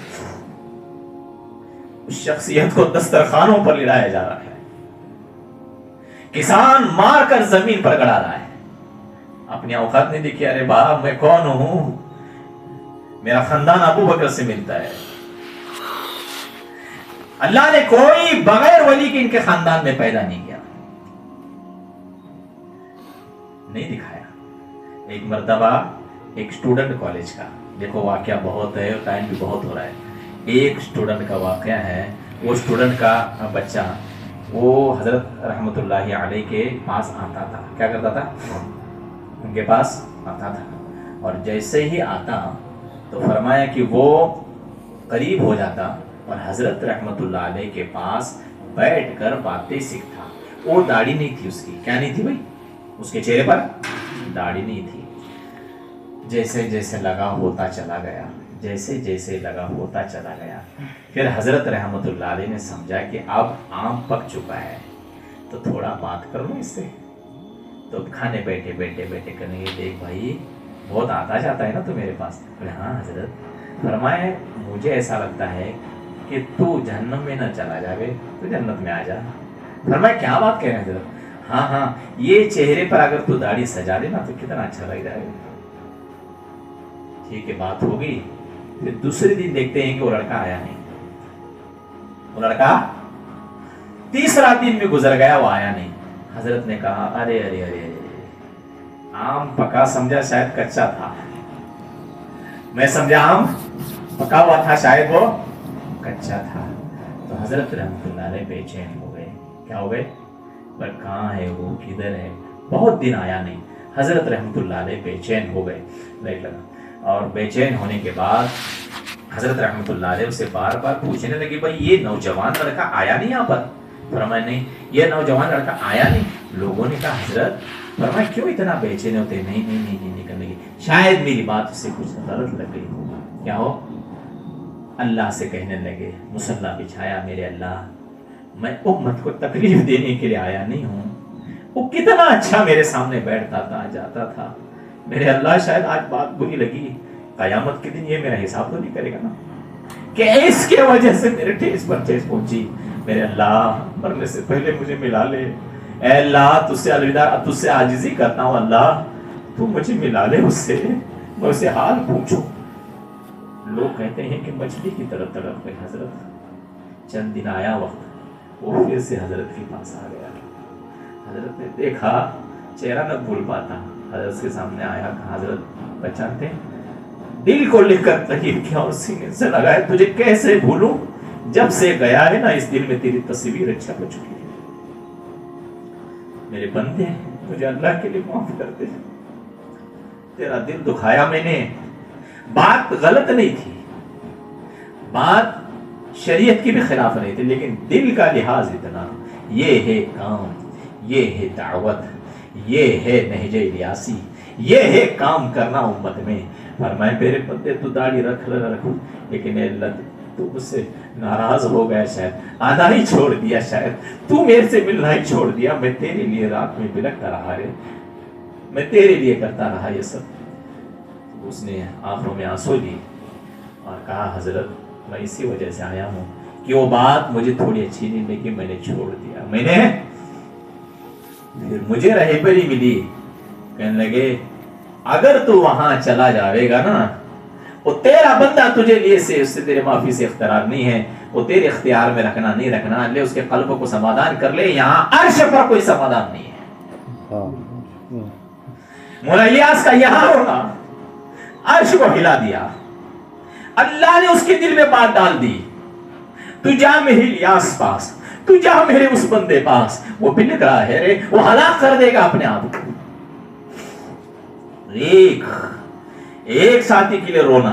اس شخصیت کو دسترخوانوں پر لڑایا جا رہا ہے۔ کسان مار کر زمین پر گڑا رہا ہے، اپنی اوقات نہیں دیکھی، ارے باپ میں کون ہوں، میرا خاندان ابو بکر سے ملتا ہے. اللہ نے کوئی بغیر ولی کے ان کے خاندان میں پیدا نہیں کیا، نہیں دکھایا. ایک مرتبہ ایک اسٹوڈنٹ کالج کا، دیکھو واقعہ بہت ہے اور ٹائم بھی بہت ہو رہا ہے. ایک اسٹوڈنٹ کا واقعہ ہے، وہ اسٹوڈنٹ کا بچہ وہ حضرت رحمت اللہ علیہ کے پاس آتا تھا. کیا کرتا تھا؟ ان کے پاس آتا تھا، اور جیسے ہی آتا تو فرمایا کہ وہ قریب ہو جاتا اور حضرت رحمت اللہ علیہ کے پاس بیٹھ کر باتیں سیکھتا. وہ داڑھی نہیں تھی اس کی. کیا نہیں تھی بھائی؟ اس کے چہرے پر داڑھی نہیں تھی. جیسے جیسے لگا ہوتا چلا گیا، جیسے جیسے لگا ہوتا چلا گیا. پھر حضرت رحمت اللہ علیہ نے سمجھا کہ اب آم پک چکا ہے تو تھوڑا بات کر لوں اس سے. تو کھانے بیٹھے بیٹھے بیٹھے کرنے کے، دیکھ بھائی بہت آتا جاتا ہے نا تو میرے پاس. بولے ہاں حضرت. فرمائے مجھے ایسا لگتا ہے کہ تو جہنم میں نہ چلا جاوے، تو جنت میں آ جا. فرمائے کیا بات کہہ رہے ہیں حضرت؟ ہاں ہاں، یہ چہرے پر اگر تو داڑھی سجا دے نا تو کتنا اچھا لگ جائے گا. ٹھیک ہے، بات ہو گئی. پھر دوسرے دن دیکھتے ہیں کہ وہ لڑکا آیا نہیں. وہ لڑکا تیسرا دن میں گزر گیا، وہ آیا نہیں. حضرت نے کہا ارے ارے ارے ارے، آم پکا سمجھا شاید کچا تھا. میں سمجھا آم پکا ہوا تھا، شاید وہ کچا تھا. تو حضرت رحمت اللہ علیہ بے چین ہو گئے. کیا ہو گئے؟ پر کہاں ہے وہ، کدھر ہے؟ بہت دن آیا نہیں. حضرت رحمت اللہ علیہ بے چین ہو گئے. اور بے چین ہونے کے بعد حضرت رحمت اللہ علیہ اسے بار بار پوچھنے لگے بھائی یہ نوجوان لڑکا آیا نہیں یہاں پر؟ فرمایا نہیں، یہ نوجوان لڑکا آیا نہیں. لوگوں نے کہا حضرت، فرمایا کیوں اتنا بے چین ہوتے؟ نہیں نہیں نہیں نہیں کرنے کی، شاید میری بات اس سے کچھ غلط لگ گئی. کیا ہو؟ اللہ سے کہنے لگے، مصلی بچھایا میرے اللہ، میں امت کو تکلیف دینے کے لیے آیا نہیں ہوں. وہ کتنا اچھا میرے سامنے بیٹھتا تھا، جاتا تھا. میرے اللہ شاید آج بات بری لگی، قیامت کے دن یہ میرا حساب تو نہیں کرے گا نا کہ اس کے وجہ سے میرے ٹھیس پر ٹھیس پہنچی. میرے اللہ مرنے سے پہلے مجھے ملا لے. اے اللہ تجھ سے الوداع، تجھ سے عاجزی کرتا ہوں اللہ، تو مجھے ملا لے اس سے، میں اسے حال پوچھوں. لوگ کہتے ہیں کہ مچھلی کی طرح تڑپ گئی. حضرت چند دن آیا وقت، وہ پھر سے حضرت کے پاس آ گیا. حضرت نے دیکھا، چہرہ نہ بھول پاتا. حضرت کے سامنے آیا، کہا حضرت پہچانتے ہیں؟ دل کو لکھ کر تحریر کیا اور سینے سے لگائے. تجھے کیسے بھولوں، جب سے گیا ہے نا اس دل میں تیری تصویر اچھا ہو چکی ہے. میرے بندے مجھے اللہ کے لیے معاف کر دے، تیرا دل دکھایا میں نے. بات غلط نہیں تھی، بات شریعت کی بھی خلاف نہیں تھی، لیکن دل کا لحاظ اتنا. یہ ہے کام، یہ ہے دعوت، یہ ہے نہج الیاسی، یہ ہے کام کرنا امت میں. فرمائے میرے بندے تو داڑھی رکھ لیکن اے اللہ تو مجھ سے ناراض ہو گیا، شاید آنا ہی چھوڑ دیا، شاید تو میرے سے ملنا ہی چھوڑ دیا. میں تیرے لیے رات میں بلکتا رہا رے، میں تیرے لیے کرتا رہا یہ سب. اس نے آنکھوں میں آنسو لی اور کہا حضرت میں اسی وجہ سے آیا ہوں کہ وہ بات مجھے تھوڑی اچھی نہیں لگی، میں نے چھوڑ دیا. میں نے پھر مجھے رہبری ملی، کہنے لگے اگر تو وہاں چلا جاوے گا نا، وہ تیرا بندہ تجھے لیے سے اس سے تیرے معافی سے اختیار نہیں ہے، وہ تیرے اختیار میں رکھنا نہیں رکھنا، لے اس کے قلب کو سمادھان کر لے. یہاں عرش پر کوئی سمادھان نہیں ہے. مولا الیاس کا یہاں ہونا عرش کو ہلا دیا. اللہ نے اس کے دل میں بات ڈال دی، تو جا میرے الیاس پاس، تو جا میرے اس بندے پاس، وہ بلک رہا ہے رے، وہ ہلاک کر دے گا اپنے آپ کو. ایک ساتھی کے لیے رونا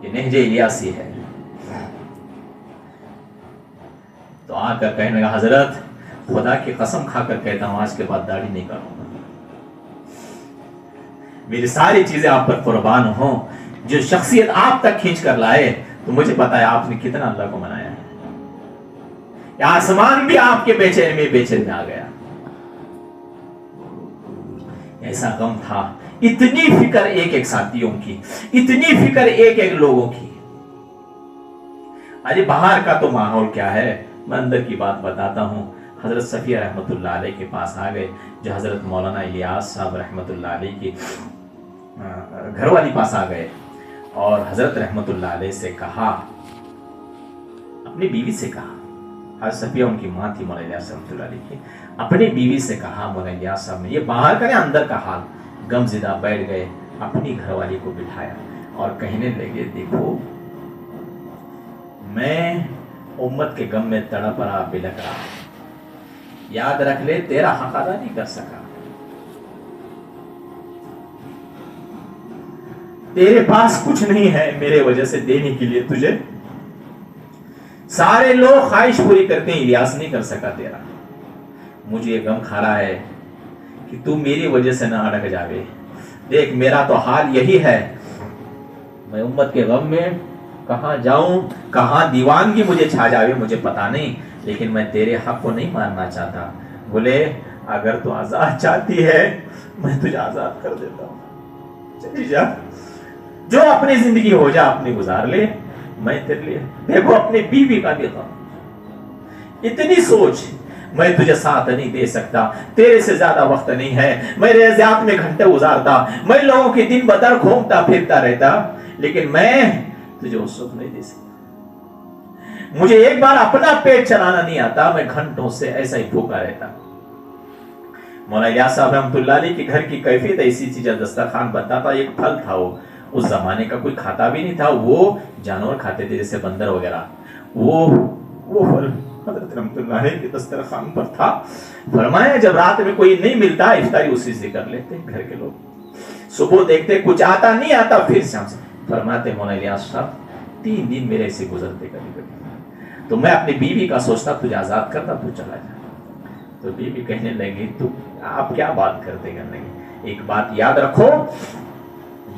یہ نہج الیاسی ہے. تو آ کر کہنے لگا حضرت خدا کی قسم کھا کر کہتا ہوں آج کے بعد داڑھی نہیں کروں گا، میری ساری چیزیں آپ پر قربان ہوں. جو شخصیت آپ تک کھینچ کر لائے تو مجھے پتا ہے آپ نے کتنا اللہ کو منایا ہے. آسمان بھی آپ کے بے چین میں آ گیا. ایسا غم تھا، اتنی فکر ایک ایک ساتھیوں کی، اتنی فکر ایک ایک لوگوں کی. ارے باہر کا تو ماحول کیا ہے، میں اندر کی بات بتاتا ہوں. حضرت صفیہ رحمۃ اللہ علیہ کے پاس آ گئے، جو حضرت مولانا الیاس صاحب رحمۃ اللہ علیہ کی گھر والی پاس آ گئے، اور حضرت رحمۃ اللہ علیہ سے کہا، اپنی بیوی سے کہا، حضرت صفیہ ان کی ماں تھی مولانا الیاس رحمۃ اللہ علیہ کی، اپنی بیوی سے کہا مولانا الیاس صاحب نے، یہ باہر کا نہیں اندر کا حال، غم زدہ بیٹھ گئے، اپنی گھر والی کو بٹھایا اور کہنے لگے، دیکھو میں امت کے غم میں تڑپ رہا، بلک رہا، یاد رکھ لے تیرا حق ادا نہیں کر سکا، تیرے پاس کچھ نہیں ہے میرے وجہ سے دینے کے لیے تجھے، سارے لوگ خواہش پوری کرتے ہیں، الیاس نہیں کر سکا تیرا، مجھے یہ غم کھا رہا ہے کہ تو میری وجہ سے نہ اڑک جاوے، دیکھ میرا تو حال یہی ہے، میں امت کے غم میں کہاں جاؤں، کہاں دیوانگی مجھے چھا جاوے مجھے پتا نہیں، لیکن میں تیرے حق کو نہیں ماننا چاہتا، بولے اگر تو آزاد چاہتی ہے میں تجھے آزاد کر دیتا ہوں، چلی جا، جو اپنی زندگی ہو جا اپنی گزار لے، میں تیرے لیے، دیکھو اپنی بیوی کا دیتا ہوں، اتنی سوچ، میں تجھے ساتھ نہیں دے سکتا، تیرے سے زیادہ وقت نہیں ہے، میں ریاضیات میں گھنٹے گزارتا، میں لوگوں کی دن بدر گھومتا پھرتا رہتا، لیکن میں تجھے وہ سکھ نہیں دے سکتا، مجھے ایک بار اپنا پیٹ چلانا نہیں آتا، میں گھنٹوں سے ایسا ہی بھوکا رہتا۔ مولانا الیاس صاحب رحمۃ اللہ علیہ کے گھر کی کیفیت ایسی تھی، جب دسترخوان بنتا تھا ایک پھل تھا، وہ اس زمانے کا کوئی کھاتا بھی نہیں تھا، وہ جانور کھاتے تھے جیسے بندر وغیرہ، وہ پھل حضرت رحمۃ اللہ علیہ کے دسترخوان پر تھا، فرمایا جب رات میں کوئی نہیں ملتا افطاری اسی سے کر لیتے گھر کے لوگ، صبح دیکھتے کچھ آتا نہیں آتا، پھر شام سے فرماتے مولانا الیاس صاحب 3 دن میرے ایسے گزرتے کبھی کبھی، تو میں اپنی بیوی کا سوچتا تجھے آزاد کرتا تو چلا جا، تو بیوی کہنے لگی تو آپ کیا بات کرتے کرنے لگی، ایک بات یاد رکھو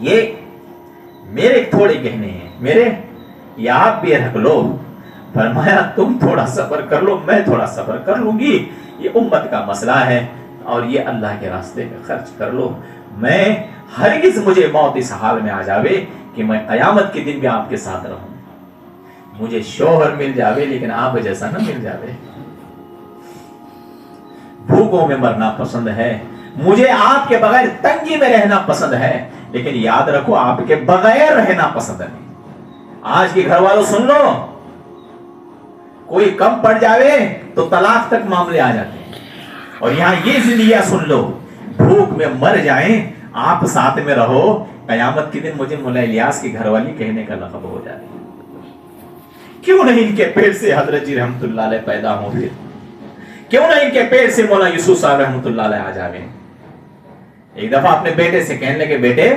یہ میرے تھوڑے کہنے ہیں، میرے یا آپ بھی رکھ لو، فرمایا تم تھوڑا صبر کر لو میں تھوڑا صبر کر لوں گی، یہ امت کا مسئلہ ہے اور یہ اللہ کے راستے میں خرچ کر لو، میں ہرگز مجھے موت اس حال میں آ جاوے کہ میں قیامت کے دن بھی آپ کے ساتھ رہوں، مجھے شوہر مل جاوے لیکن آپ جیسا نہ مل جاوے، بھوکوں میں مرنا پسند ہے، مجھے آپ کے بغیر تنگی میں رہنا پسند ہے، لیکن یاد رکھو آپ کے بغیر رہنا پسند نہیں۔ آج کے گھر والوں سن لو، کوئی کم پڑ جاوے تو طلاق تک معاملے آ جاتے ہیں، اور یہاں یہ زندگیاں سن لو، بھوک میں مر جائیں آپ ساتھ میں رہو، قیامت کے دن مجھے مولانا الیاس کی گھر والی کہنے کا لقب ہو جائے، کیوں نہیں ان کے پیٹ سے حضرت جی رحمت اللہ علیہ پیدا ہوں، پھر کیوں نہ ان کے پیٹ سے مولانا یوسف صاحب رحمت اللہ علیہ آ جاوے۔ ایک دفعہ اپنے بیٹے سے کہنے لگے، بیٹے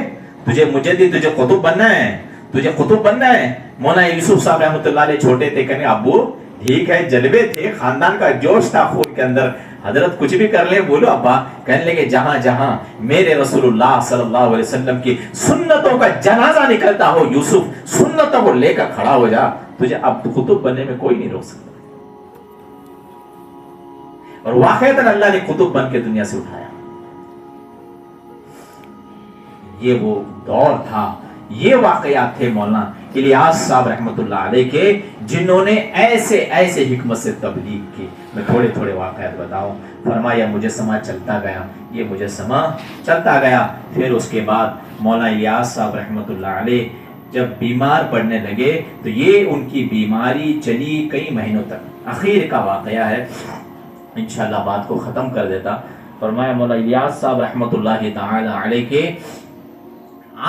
تجھے مجدد، تجھے قطب بننا ہے، تجھے قطب بننا ہے، مولانا یوسف صاحب رحمت اللہ علیہ چھوٹے تھے، کہنے ابو ٹھیک ہے، جلوے تھے، خاندان کا جوش تھا خون کے اندر، حضرت کچھ بھی کر لیں، بولو ابا، کہنے لگے جہاں جہاں میرے رسول اللہ صلی اللہ علیہ وسلم کی سنتوں کا جنازہ نکلتا ہو، یوسف سنتوں کو لے کر کھڑا ہو جا، تجھے اب قطب بننے میں کوئی نہیں روک سکتا، اور واقعتاً اللہ نے قطب بن کے دنیا سے اٹھایا۔ یہ وہ دور تھا، یہ واقعات تھے مولانا الیاس صاحب رحمت اللہ علیہ کے، جنہوں نے ایسے ایسے حکمت سے تبلیغ کی۔ میں تھوڑے تھوڑے واقعات بتاؤں۔ فرمایا مجھے سما چلتا گیا، یہ مجھے سما چلتا گیا۔ پھر اس کے بعد مولانا الیاس صاحب رحمت اللہ علیہ جب بیمار پڑنے لگے تو یہ ان کی بیماری چلی کئی مہینوں تک۔ اخیر کا واقعہ ہے، انشاءاللہ بات کو ختم کر دیتا۔ فرمایا مولانا الیاس صاحب رحمت اللہ تعالی علیہ کے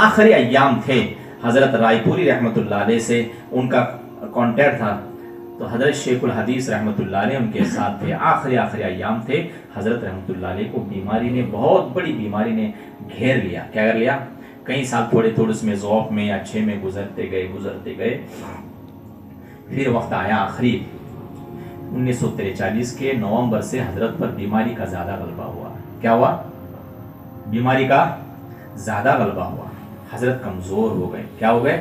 آخری ایام تھے، حضرت رائے پوری رحمت اللہ علیہ سے ان کا کانٹیکٹ تھا، تو حضرت شیخ الحدیث رحمت اللہ علیہ ان کے ساتھ تھے، آخری ایام تھے۔ حضرت رحمت اللہ علیہ کو بیماری نے، بہت بڑی بیماری نے گھیر لیا۔ کیا کر لیا؟ کئی سال تھوڑے اس میں ذوق میں اچھے میں گزرتے گئے۔ پھر وقت آیا آخری 1943 کے نومبر سے حضرت پر بیماری کا زیادہ غلبہ ہوا۔ کیا ہوا؟ بیماری کا زیادہ غلبہ ہوا، حضرت کمزور ہو گئے۔ کیا ہو گئے؟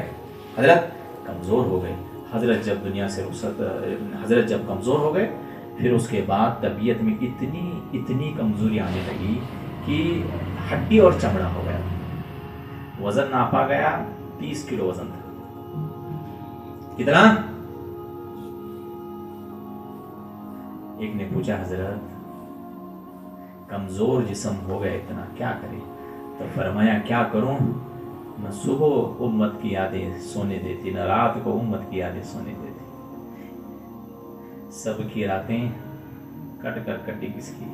حضرت کمزور ہو گئے۔ حضرت جب دنیا سے رخصت، حضرت جب کمزور ہو گئے، پھر اس کے بعد طبیعت میں اتنی کمزوری آنے لگی کہ ہڈی اور چمڑا ہو گیا، وزن ناپا گیا 30 کلو وزن تھا۔ کتنا؟ ایک نے پوچھا حضرت کمزور جسم ہو گئے اتنا کیا کرے؟ تو فرمایا کیا کروں، نہ صبح امت کی یادیں سونے دیتی، نہ رات کو امت کی یادیں سونے دیتی، سب کی راتیں کٹ کر کٹی کس کی؟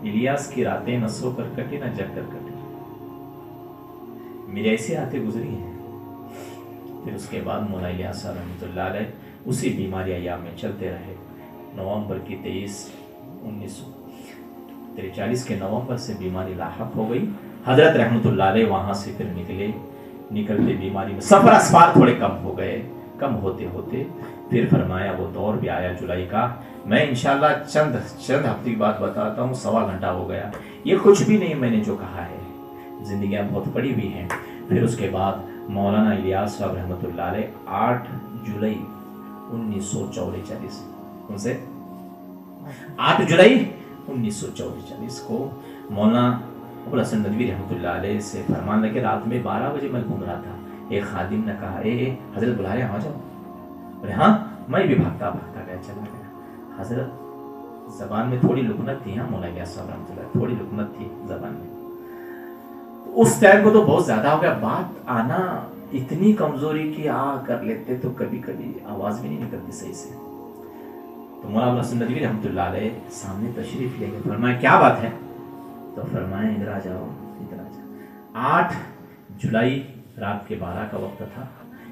الیاس کی راتیں نہ سو کر کٹی نہ جگ کر کٹی، میری ایسی راتیں گزری ہیں۔ پھر اس کے بعد مولا الیاس صاحب رحمۃ اللہ علیہ اسی بیماری ایام میں چلتے رہے۔ نومبر کی 1943 کے نومبر سے بیماری لاحق ہو گئی۔ حضرت رحمۃ اللہ علیہ وہاں سے پھر نکلتے بیماری میں سفر اسفار تھوڑے کم ہو گئے، کم ہوتے ہوتے پھر فرمایا وہ دور بھی آیا جولائی کا، میں انشاءاللہ چند ہفتے کی بات بتاتا ہوں، 1.25 گھنٹہ ہو گیا، یہ کچھ بھی نہیں میں نے جو کہا ہے، زندگیاں بہت پڑی ہوئی ہیں۔ پھر اس کے بعد مولانا الیاس صاحب رحمۃ اللہ علیہ 8 جولائی 1944 ان سے 8 جولائی 1944 کو مولانا ابوالحسن ندوی رحمۃ اللہ علیہ سے فرمان لگے، رات میں 12 بجے میں گھوم رہا تھا، ایک خادم نے کہا اے حضرت بلا رہے ہیں، آ جاؤ۔ بولے ہاں، میں بھی بھاگتا گیا چلا گیا۔ حضرت زبان میں تھوڑی لکنت تھی، ہاں مولانا الیاس صاحب رحمۃ اللہ تھوڑی لکنت تھی زبان میں، اس ٹائم کو تو بہت زیادہ ہو گیا، بات آنا اتنی کمزوری کی کر لیتے تو کبھی کبھی آواز بھی نہیں نکلتی صحیح سے۔ تو مولانا ابوالحسن ندوی رحمۃ اللہ علیہ سامنے تشریف لے گئے، فرمایا کیا بات ہے؟ تو فرمایا ادھر آ جاؤ، ادھر آ جاؤ۔ 8 جولائی رات کے 12 کا وقت تھا۔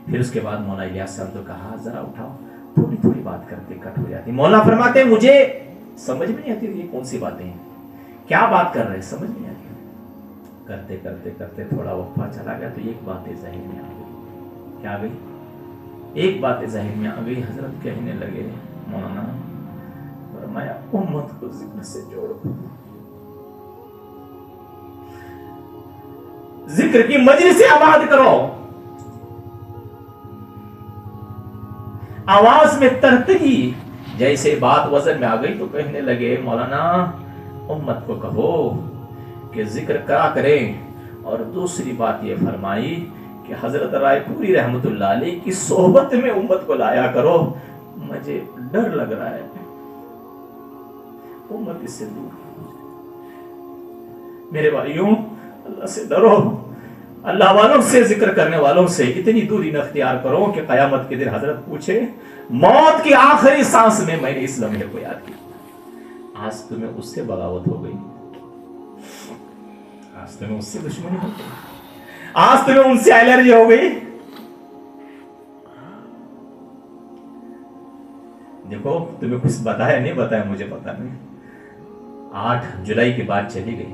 پھر اس کے بعد مولانا الیاس صاحب تو کہا ذرا اٹھاؤ، تھوڑی تھوڑی بات کرتے کٹ ہو جاتی۔ مولانا فرماتے مجھے سمجھ میں نہیں آتی یہ کون سی باتیں ہیں، کیا بات کر رہے سمجھ نہیں آتی۔ کرتے کرتے کرتے تھوڑا وقفہ چلا گیا تو ایک بات ذہن میں آ گئی۔ کیا آ گئی؟ ایک بات ذہن میں آ گئی۔ حضرت کہنے لگے مولانا، فرمایا امت کو ذکر سے جوڑو، ذکر کی مجلس سے آباد کرو۔ آواز میں ترتگی، جیسے بات وزن میں آ گئی تو کہنے لگے مولانا امت کو کہو کہ ذکر کرا کریں، اور دوسری بات یہ فرمائی کہ حضرت رائے پوری رحمت اللہ علیہ کی صحبت میں امت کو لایا کرو، مجھے ڈر لگ رہا ہے امت اس سے دور۔ میرے بھائیوں، اللہ سے ڈرو، اللہ والوں سے، ذکر کرنے والوں سے اتنی دوری نہ اختیار کرو کہ قیامت کے دن حضرت پوچھے موت کی آخری سانس میں میں نے اس لمحے کو یاد کیا۔ آج تمہیں اس سے بغاوت ہو گئی، آج تمہیں اس سے دشمنی ہو گئی، آج تمہیں ان سے الرجی ہو گئی۔ دیکھو تمہیں کچھ بتایا نہیں بتایا مجھے پتا نہیں۔ 8 جولائی کی بات چلی گئی،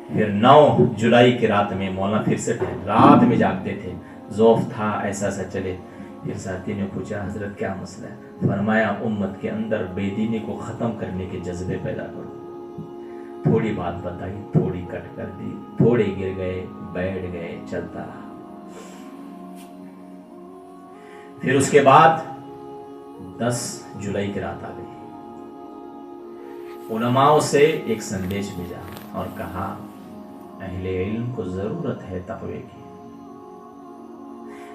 پھر 9 جولائی کی رات میں مولانا پھر سے رات میں جاگتے تھے، ذوف تھا ایسا چلے۔ پھر ساتھی نے پوچھا حضرت کیا مسئلہ ہے؟ فرمایا امت کے اندر بے دینی کو ختم کرنے کے جذبے پیدا کرو۔ تھوڑی بات بتائی، تھوڑی کٹ کر دی، تھوڑے گر گئے، بیٹھ گئے، چلتا رہا۔ پھر اس کے بعد 10 جولائی کی رات آ گئی، علماء سے ایک سندیش بھیجا اور کہا اہل علم کو ضرورت ہے تقوی کی،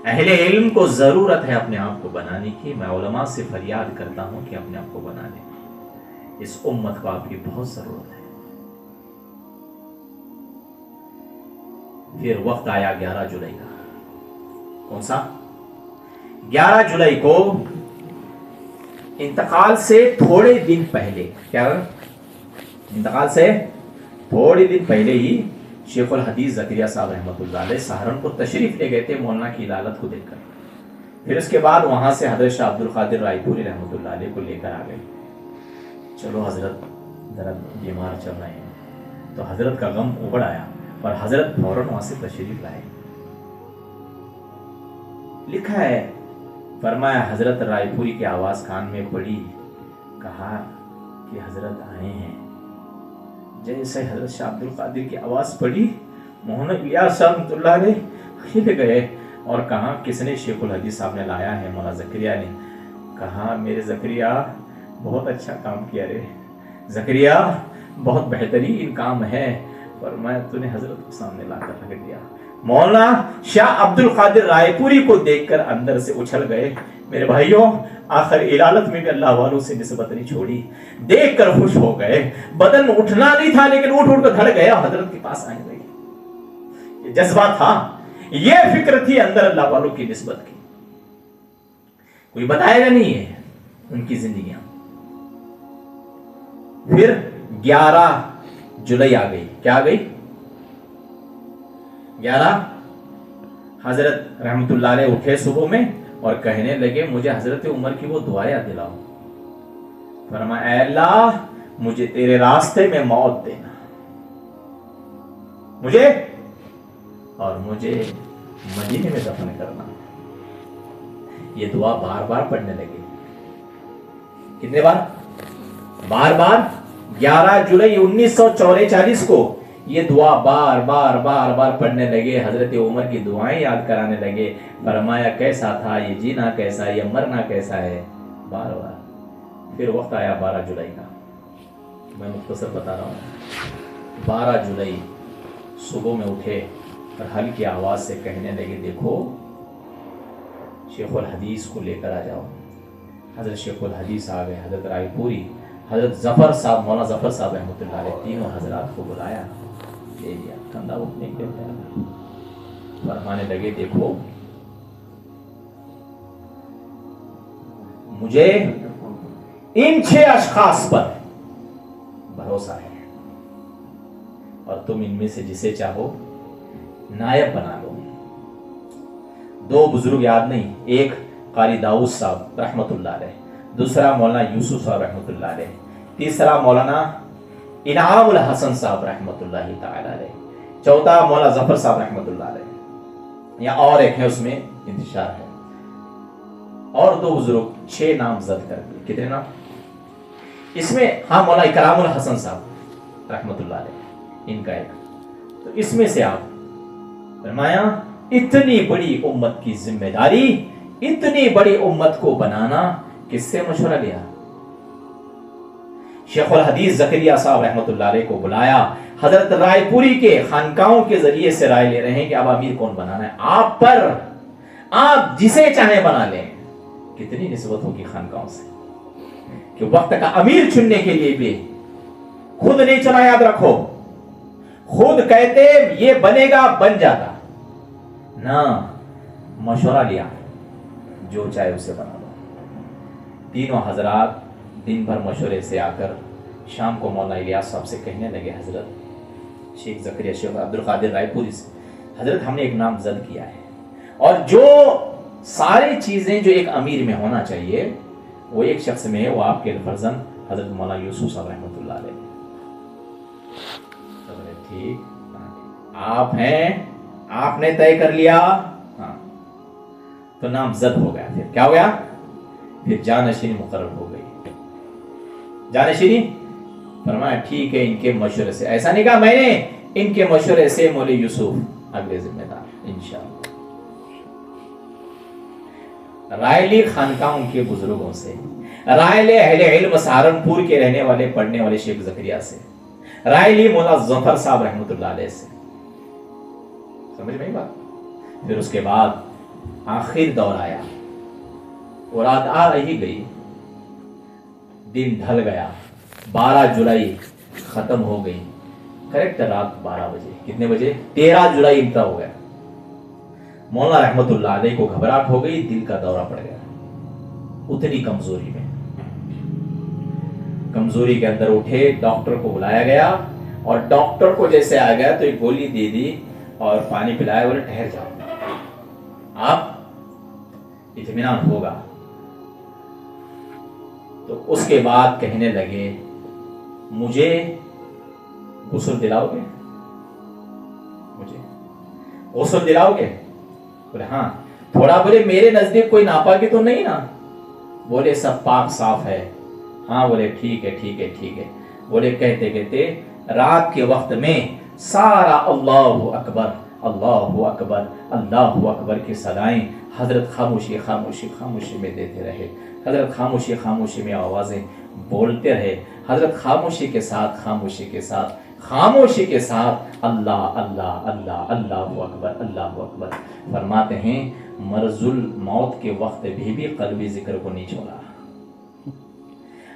اہل علم کو ضرورت ہے اپنے آپ کو بنانے کی، میں علماء سے فریاد کرتا ہوں کہ اپنے آپ کو بنا لیں، اس امت کو آپ کی بہت ضرورت ہے۔ پھر وقت آیا 11 جولائی کا، کون سا؟ 11 جولائی کو انتقال سے تھوڑے دن پہلے، کیا انتقال سے تھوڑے دن پہلے ہی شیخ الحدیث زکریا صاحب رحمۃ اللہ علیہ سہارنپور تشریف لے گئے تھے مولانا کی علالت کو دیکھ کر۔ پھر اس کے بعد وہاں سے حضرت شاہ عبد القادر رائے پوری رحمۃ اللہ علیہ کو لے کر آ گئے، چلو حضرت ذرا بیمار چل رہے ہیں، تو حضرت کا غم ابھر آیا اور حضرت فوراً وہاں سے تشریف لائے۔ لکھا ہے، فرمایا حضرت رائے پوری کی آواز کان میں پڑی، کہا کہ حضرت آئے ہیں۔ جیسے حضرت شاہ عبد القادر کی آواز پڑی، مولانا الیاس صاحب رحمۃ اللہ علیہ ہل گئے اور کہا کس نے؟ شیخ الحدیث صاحب نے لایا ہے، مولانا زکریا نے۔ کہا میرے زکریا بہت اچھا کام کیا رے، زکریا بہت بہترین کام ہے، فرمایا تو نے حضرت کو سامنے لا کر رکھ دیا. مولانا شاہ عبد القادر رائے پوری کو دیکھ کر اندر سے اچھل گئے. میرے بھائیوں آخر علالت میں بھی اللہ والوں سے نسبت نہیں چھوڑی. دیکھ کر خوش ہو گئے. بدن اٹھنا نہیں تھا لیکن اٹھ اٹھ کر کھڑ گئے اور حضرت کے پاس آئے گئے. یہ جذبہ تھا, یہ فکر تھی اندر اللہ والوں کی نسبت کی. کوئی بتائے گا نہیں ہے ان کی زندگیاں. پھر 11 جولائی آ گئی. کیا آ گئی؟ 11. حضرت رحمت اللہ علیہ اٹھے صبح میں اور کہنے لگے مجھے حضرت عمر کی وہ دعا یاد دلاؤ. فرمایا اے اللہ مجھے تیرے راستے میں موت دینا, مجھے اور مجھے مدینے میں دفن کرنا. یہ دعا بار بار پڑھنے لگے. کتنے بار؟ بار بار. 11 جولائی 1944 کو یہ دعا بار بار بار بار پڑھنے لگے. حضرت عمر کی دعائیں یاد کرانے لگے. فرمایا کیسا تھا یہ جینا, کیسا یہ مرنا کیسا ہے, بار بار. پھر وقت آیا 12 جولائی کا. میں مختصر بتا رہا ہوں. 12 جولائی صبح میں اٹھے اور ہلکی آواز سے کہنے لگے دیکھو شیخ الحدیث کو لے کر آ جاؤ. حضرت شیخ الحدیث آ گئے. حضرت رائے پوری, حضرت ظفر صاحب, مولانا ظفر صاحب رحمۃ اللہ علیہ, تینوں حضرات کو بلایا, لے لیا. کندھا اٹھنے کے لیے فرمانے لگے دیکھو مجھے ان 6 اشخاص پر بھروسہ ہے اور تم ان میں سے جسے چاہو نائب بنا لو. 2 بزرگ یاد نہیں, ایک قاری داؤد صاحب رحمۃ اللہ علیہ, دوسرا مولانا یوسف صاحب رحمۃ اللہ علیہ, تیسرا مولانا انعام الحسن صاحب رحمۃ اللہ تعالی علیہ, چوتھا مولانا ظفر صاحب رحمۃ اللہ علیہ. یا اور ایک ہے اس میں انتشار ہے. اور 2 بزرگ 6 نام زد کر دیے. کتنے نام اس میں؟ ہاں مولانا اکرام الحسن صاحب رحمۃ اللہ علیہ, ان کا ایک. تو اس میں سے آپ فرمایا اتنی بڑی امت کی ذمہ داری, اتنی بڑی امت کو بنانا کس سے مشورہ لیا؟ شیخ الحدیث زکریا صاحب رحمۃ اللہ علیہ کو بلایا. حضرت رائے پوری کے خانقاہوں کے ذریعے سے رائے لے رہے ہیں کہ اب امیر کون بنانا ہے. آپ پر آپ جسے چاہیں بنا لیں. کتنی نسبت ہوگی خانقاہوں سے کہ وقت کا امیر چننے کے لیے بھی خود نہیں چنا. یاد رکھو, خود کہتے یہ بنے گا بن جاتا نہ, مشورہ لیا جو چاہے اسے بنا لو. تینوں حضرات دن بھر مشورے سے آ کر شام کو مولانا الیاس صاحب سے کہنے لگے حضرت شیخ زکریا شیخ عبد القادر رائے پوری سے, حضرت ہم نے ایک نام زد کیا ہے اور جو ساری چیزیں جو ایک امیر میں ہونا چاہیے وہ ایک شخص میں ہے, وہ آپ کے فرزند حضرت مولانا یوسف صاحب رحمۃ اللہ علیہ. ٹھیک, آپ ہیں, آپ نے طے کر لیا. ہاں تو نام زد ہو گیا. پھر کیا ہو گیا؟ پھر جانشینی مقرر ہو گئی. جانشینی فرمایا ٹھیک ہے ان کے مشورے سے. ایسا نہیں کہا میں نے, ان کے مشورے سے مولوی یوسف اگلے ذمہ دار انشاءاللہ. رائے لی خانقاہوں کے بزرگوں سے, رائے لے اہل علم سہارنپور کے رہنے والے پڑھنے والے شیخ زکریا سے, رائے لی مولانا ظفر صاحب رحمۃ اللہ علیہ سے. سمجھ میں بات؟ پھر اس کے بعد آخر دور آیا, اور رات آ رہی گئی, دن ڈھل گیا. 12 جولائی ختم ہو گئی, کریکٹ رات 12 بجے. کتنے بجے؟ 13 جولائی انتہا ہو گیا. مولانا رحمت اللہ علیہ کو گھبراہٹ ہو گئی, دل کا دورہ پڑ گیا. اتنی کمزوری میں, کمزوری کے اندر اٹھے, ڈاکٹر کو بلایا گیا اور ڈاکٹر کو جیسے آ گیا تو ایک گولی دے دی اور پانی پلایا, بولے ٹھہر جاؤ, آپ اطمینان ہوگا. تو اس کے بعد کہنے لگے مجھے غسل دلاؤ گے, مجھے غسل دلاؤ گے؟ بولے ہاں. تھوڑا بولے میرے نزدیک کوئی ناپاکی تو نہیں نا؟ بولے سب پاک صاف ہے. ہاں بولے ٹھیک ہے ٹھیک ہے ٹھیک ہے. بولے کہتے کہتے رات کے وقت میں سارا اللہ اکبر اللہ اکبر اللہ اکبر کی صدائیں حضرت خاموشی خاموشی خاموشی میں دیتے رہے. حضرت خاموشی خاموشی میں آوازیں بولتے رہے. حضرت خاموشی کے ساتھ خاموشی کے ساتھ اللہ اللہ اللہ اللہ اکبر اللہ اکبر فرماتے ہیں مرض الموت کے وقت بھی قلبی ذکر کو نہیں چھوڑا.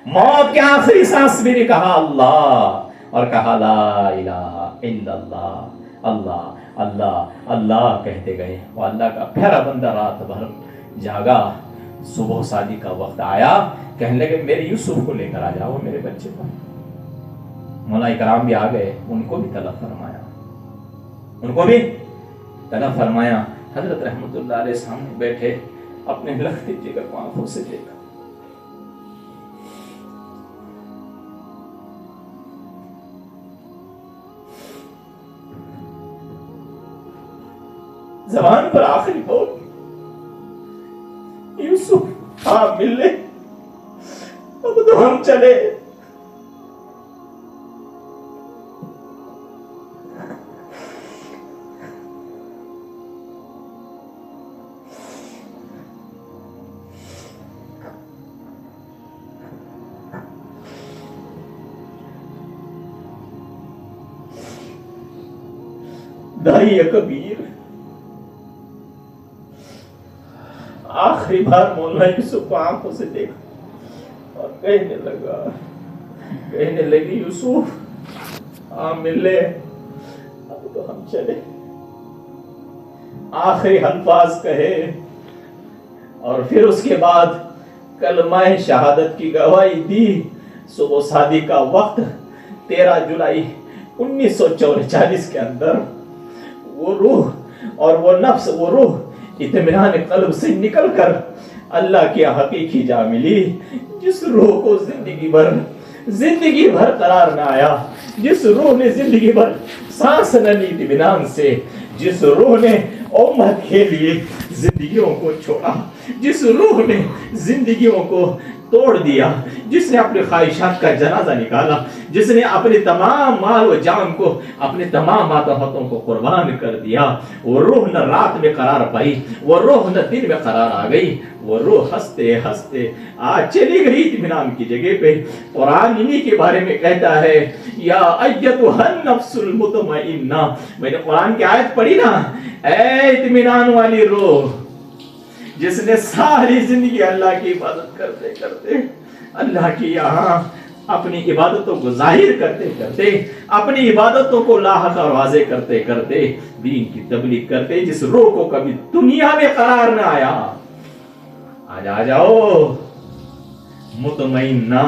موت کے آخری سانس میں بھی کہا اللہ اور کہا لا الہ الا اللہ اللہ اللہ اللہ کہتے گئے. وہ اللہ کا پیارا بندہ رات بھر جاگا. صبح شادی کا وقت آیا, کہنے لگے میرے یوسف کو لے کر آ جاؤ, میرے بچے کو. مولا کرام بھی آ گئے, ان کو بھی طلب فرمایا, ان کو بھی طلب فرمایا. حضرت رحمت اللہ علیہ سامنے بیٹھے, اپنے لختی جگر کو آنکھوں سے دیکھا. زبان پر آخری بول, یوسف ہاں مل لے, اب تو ہم چلے. دائی کبیر آخری بار مولانا یوسف کو آنکھوں سے دیکھا اور کہنے لگی یوسف ہاں مل لے, اب تو ہم چلے. آخری الفاظ کہے اور پھر اس کے بعد کلمہ شہادت کی گواہی دی. صبح شادی کا وقت 13 جولائی 1944 کے اندر وہ روح اور وہ نفس, وہ روح اطمینان قلب سے نکل کر اللہ کی حقیقی جا ملی. جس روح کو زندگی بھر قرار نہ آیا, جس روح نے زندگی بھر سانس نہ لی اطمینان سے, جس روح نے امت کے لیے زندگیوں کو چھوڑا, جس روح نے زندگیوں کو توڑ دیا, جس نے اپنی خواہشات کا جنازہ نکالا, جس نے اپنے تمام مال و جان کو, اپنے تمام ماتحتوں کو قربان کر دیا, وہ روح نہ رات میں قرار پائی, وہ روح نہ دن میں قرار آ گئی. وہ روح ہنستے ہنستے آج چلی گئی اطمینان کی جگہ پہ. قرآن انہی کے بارے میں کہتا ہے یا ایتھا النفس المطمئنہ. میں نے قرآن کی آیت پڑھی نا, اے اطمینان والی روح جس نے ساری زندگی اللہ کی عبادت کرتے کرتے, اللہ کی یہاں اپنی عبادتوں کو ظاہر کرتے کرتے, اپنی عبادتوں کو لاحق اور واضح کرتے کرتے دین کی تبلیغ کرتے, جس روح کو کبھی دنیا میں قرار نہ آیا, آج آ جاؤ مطمئنہ,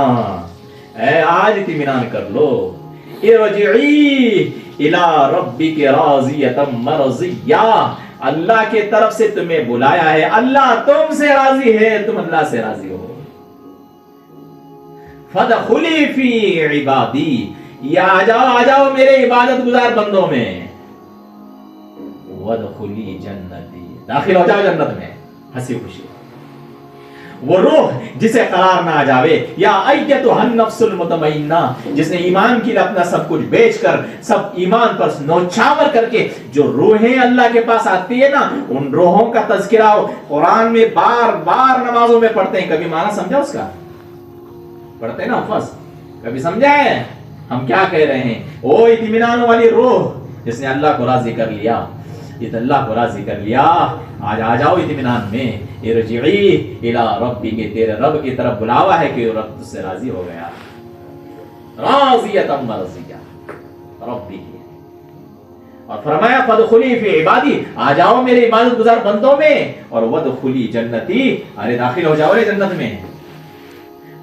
اے آج اطمینان کر لو. ارجعی الی ربک راضیۃ مرضیہ, اللہ کے طرف سے تمہیں بلایا ہے, اللہ تم سے راضی ہے, تم اللہ سے راضی ہو. فادخلی فی عبادی, یا آ جاؤ میرے عبادت گزار بندوں میں. وادخلی جنتی, داخل ہو جاؤ جنت میں ہنسی خوشی. وہ روح جسے قرار نہ آ جاوے, یا ایتھا النفس المطمئنہ, جس نے ایمان کے لیے اپنا سب کچھ بیچ کر, سب ایمان پر نوچاور کر کے جو روحیں اللہ کے پاس آتی ہے نا, ان روحوں کا تذکرہ قرآن میں بار بار نمازوں میں پڑھتے ہیں. کبھی معنی سمجھا اس کا؟ پڑھتے ہیں نا حفظ, کبھی سمجھا ہے ہم کیا کہہ رہے ہیں؟ او اطمینان والی روح جس نے اللہ کو راضی کر لیا, اللہ کو راضی کر لیا, آج آ جاؤ اطمینان میں. ارجعی الی ربک, تیرے رب کی طرف بلاوا ہے کہ رب تجھ سے راضی ہو گیا. راضیۃ مرضیہ ربی, اور فرمایا فادخلی فی عبادی, آ جاؤ میرے عبادت گزار بندوں میں, اور وادخلی جنتی, ارے داخل ہو جاؤ رے جنت میں.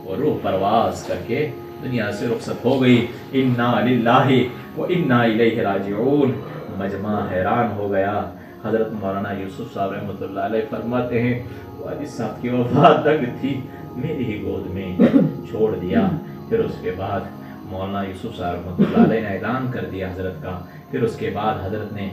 وہ روح پرواز کر کے دنیا سے رخصت ہو گئی. انا للہ و انا الیہ راجعون. مجمع حیران ہو گیا. حضرت مولانا یوسف صاحب رحمۃ اللہ علیہ فرماتے ہیں والد صاحب کی وفات تک تھی, میری ہی گود میں چھوڑ دیا. پھر اس کے بعد مولانا یوسف صاحب رحمۃ اللہ علیہ نے اعلان کر دیا حضرت کا. پھر اس کے بعد حضرت نے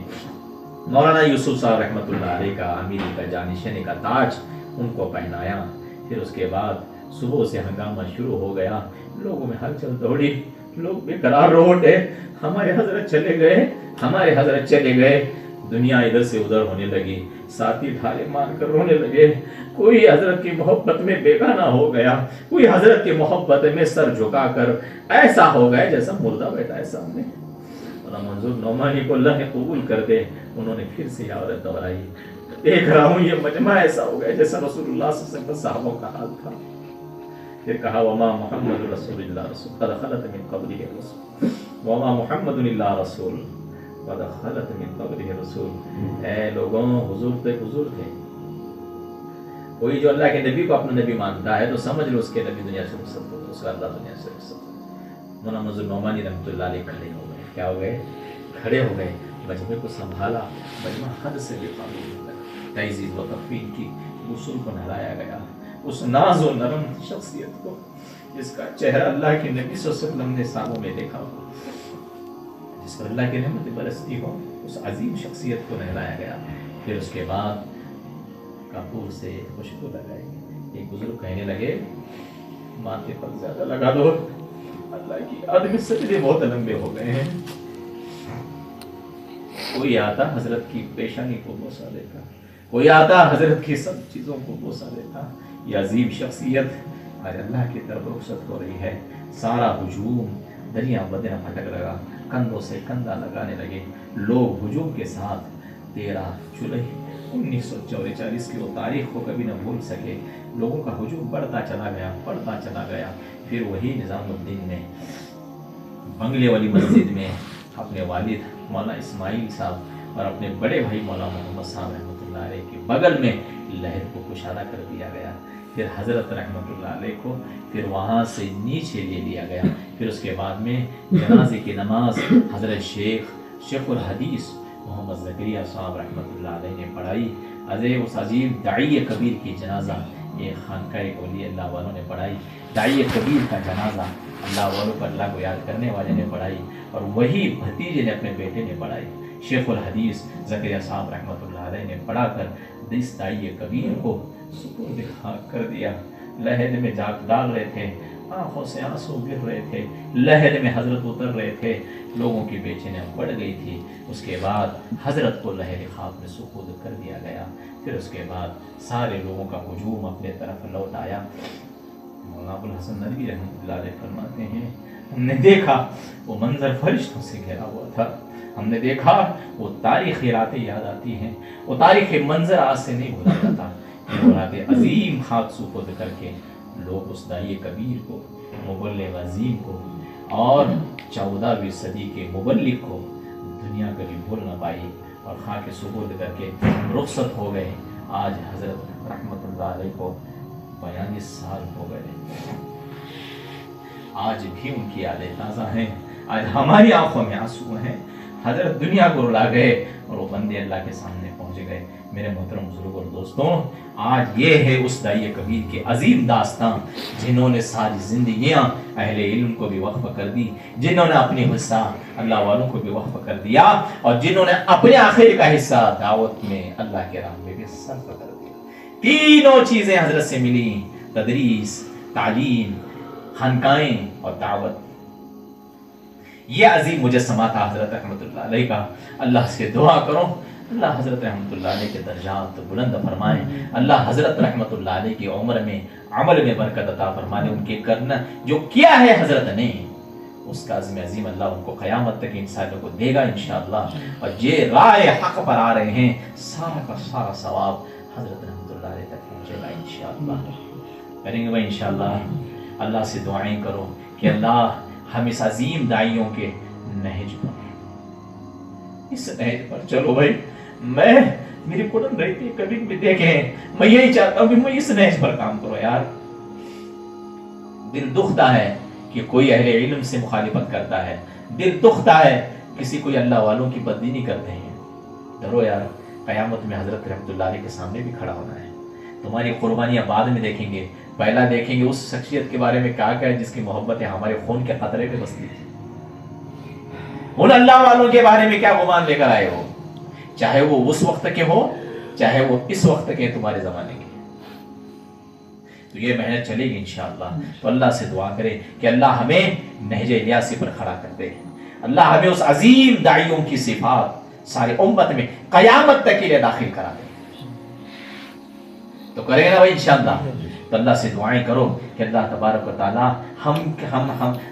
مولانا یوسف صاحب رحمۃ اللہ علیہ کا امیری کا جانشین کا تاج ان کو پہنایا. پھر اس کے بعد صبح سے ہنگامہ شروع ہو گیا. لوگوں میں ہلچل دوڑی, لوگ بے قرار رو اٹھے, ہمارے حضرت چلے گئے, ہمارے حضرت چلے گئے. دنیا ادھر سے ادھر ہونے لگی, ساتھی ڈھالے مان کر رونے لگے. کوئی حضرت کی محبت میں بیگانہ ہو گیا, کوئی حضرت کی محبت میں سر جھکا کر ایسا ہو گیا جیسا مردہ بیٹھا ہے سامنے. منظور نعمانی کو اللہ نے قبول کر دے. انہوں نے پھر سے یہ عورت دہرائی. دیکھ رہا ہوں یہ مجمع ایسا ہو گیا جیسا رسول اللہ صلی اللہ علیہ وسلم صحابوں کا حال تھا. پھر کہا وما محمد رسول اللہ رسول قد خلت من قبلہ الرسل وما محمد الا رسول قد خلت من قبلہ الرسول. اے لوگوں، حضور تھے. کوئی جو اللہ کے نبی کو اپنا نبی مانتا ہے تو سمجھ لو اس کے نبی دنیا سے رخصت ہو، اس کا اللہ دنیا سے رخصت ہو. مولانا منظور نعمانی رحمۃ اللہ علیہ کھڑے ہو گئے. کیا ہو گئے؟ کھڑے ہو گئے. مجمع کو سنبھالا. مجمع حد سے بے قابو ہو گیا. تعزیز و تکفین کی غسل کو نہلایا گیا. اس ناز و نرم شخصیت کو جس کا چہرہ اللہ کے نبی صلی اللہ علیہ وسلم نے سالوں میں دیکھا ہو، جس پر اللہ کی رحمت برستی ہو، اس عظیم شخصیت کو نہلایا گیا. پھر اس کے بعد کپور سے خوشبو لگائی. ایک بزرگ کہنے لگے ماتھے پر زیادہ لگا دو، اللہ کی آدمی سجدے بہت لمبے ہو گئے ہیں. کوئی آتا حضرت کی پیشانی کو بوسا دیتا، کوئی آتا حضرت کی سب چیزوں کو بوسا دیتا. یہ عظیم شخصیت آج اللہ کی طرف رخصت ہو رہی ہے. سارا ہجوم دریا بدنا پھٹک لگا، کندھوں سے کندھا لگانے لگے. لوگ ہجوم کے ساتھ 13 جولائی 1944 کی وہ تاریخ کو کبھی نہ بھول سکے. لوگوں کا ہجوم بڑھتا چلا گیا. پھر وہی نظام الدین نے بنگلے والی مسجد میں اپنے والد مولانا اسماعیل صاحب اور اپنے بڑے بھائی مولانا محمد صاحب رحمۃ اللہ علیہ کے بغل میں لہر کو کشادہ کر دیا گیا. پھر حضرت رحمۃ اللہ علیہ کو پھر وہاں سے نیچے لے لیا گیا. پھر اس کے بعد میں جنازے کی نماز حضرت شیخ الحدیث محمد زکریہ صاحب رحمۃ اللہ علیہ نے پڑھائی. اس عظیم داعی کبیر کی جنازہ یہ خانقاہ اولیاء اللہ والوں نے پڑھائی. داعی کبیر کا جنازہ اللہ والوں پر اللہ کو یاد کرنے والے نے پڑھائی، اور وہی بھتیجے نے اپنے بیٹے نے پڑھائی. شیخ الحدیث زکریہ صاحب رحمۃ اللہ علیہ نے پڑھا کر اس داعی کبیر کو سپرد خاک کر دیا. لہد میں جاگ ڈال رہے تھے، آنکھوں سے آنسو گر رہے تھے، لہد میں حضرت اتر رہے تھے. لوگوں کی بے چینی بڑھ گئی تھی. اس کے بعد حضرت کو لہد خاک میں سپرد کر دیا گیا. پھر اس کے بعد سارے لوگوں کا ہجوم اپنے طرف لوٹ آیا. مولانا ابو الحسن ندوی رحمۃ اللہ علیہ فرماتے ہیں ہم نے دیکھا وہ منظر فرشتوں سے گھرا ہوا تھا. ہم نے دیکھا وہ تاریخی راتیں یاد آتی ہیں. وہ تاریخی منظر آج سے نہیں بھولا جاتا. وہ راتیں عظیم خاک سپرد کر کے لوگ اس داعی کبیر کو، مبلغ عظیم کو اور 14ویں صدی کے مبلغ کو دنیا کبھی بھول نہ پائی اور خاک سپرد کر کے رخصت ہو گئے. آج حضرت رحمۃ اللہ علیہ کو 42 سال ہو گئے. آج بھی ان کی یادیں تازہ ہیں. آج ہماری آنکھوں میں آنسو ہیں. حضرت دنیا کو رلا گئے اور وہ بندے اللہ کے سامنے پہنچ گئے. میرے محترم بزرگ اور دوستوں، آج یہ ہے اس داعی کبیر کی عظیم داستان جنہوں نے ساری زندگیاں اہل علم کو بھی وقف کر دی، جنہوں نے اپنی حصہ اللہ والوں کو بھی وقف کر دیا، اور جنہوں نے اپنے آخر کا حصہ دعوت میں اللہ کے راہ میں بھی صرف کر دیا. تینوں چیزیں حضرت سے ملی: تدریس، تعلیم، خانقاہیں اور دعوت. یہ عظیم مجسمہ تھا حضرت رحمۃ اللہ علیہ کا. اللہ سے دعا کرو اللہ حضرت رحمۃ اللہ علیہ کے درجات بلند فرمائے. اللہ حضرت رحمۃ اللہ علیہ کی عمر میں عمل میں برکت عطا فرمائے. ان کے کرنا جو کیا ہے حضرت نے اس کا عزم عظیم اللہ ان کو قیامت تک انسانوں کو دے گا انشاءاللہ. اور یہ رائے حق پر آ رہے ہیں، سارا کا سارا ثواب حضرت رحمۃ اللہ علیہ تک پہنچے گا انشاءاللہ. کریں گے بھائی انشاءاللہ. اللہ سے دعائیں کرو کہ اللہ ہم اس عظیم داعیوں کے نہج پر، اس نہج پر چلو بھائی. میری قرآن رہتی ہے کبھی بھی دیکھیں، میں یہی چاہتا ہوں کہ میں اس نہج پر کام کرو. یار دل دکھتا ہے کہ کوئی اہل علم سے مخالفت کرتا ہے، دل دکھتا ہے کسی کوئی اللہ والوں کی بددینی کرتے ہیں. ڈرو یار، قیامت میں حضرت رحمۃ اللہ علیہ کے سامنے بھی کھڑا ہونا ہے. تمہاری قربانیاں بعد میں دیکھیں گے، پہلا دیکھیں گے اس شخصیت کے بارے میں کیا ہے جس کی محبتیں ہمارے خون کے قطرے پہ بستی تھی. ان اللہ والوں کے بارے میں کیا گمان لے کر آئے ہو، چاہے وہ اس وقت کے ہو چاہے وہ اس وقت کے تمہارے زمانے کے. تو یہ محنت چلے گی انشاءاللہ. تو اللہ سے دعا کرے کہ اللہ ہمیں نہج الیاسی پر کھڑا کر دے. اللہ ہمیں اس عظیم داعیوں کی صفات ساری امت میں قیامت تک کے لیے داخل کرا دے. تو کریں گے نا بھائی انشاءاللہ. تو اللہ سے دعائیں کرو کہ اللہ تبارک و تعالی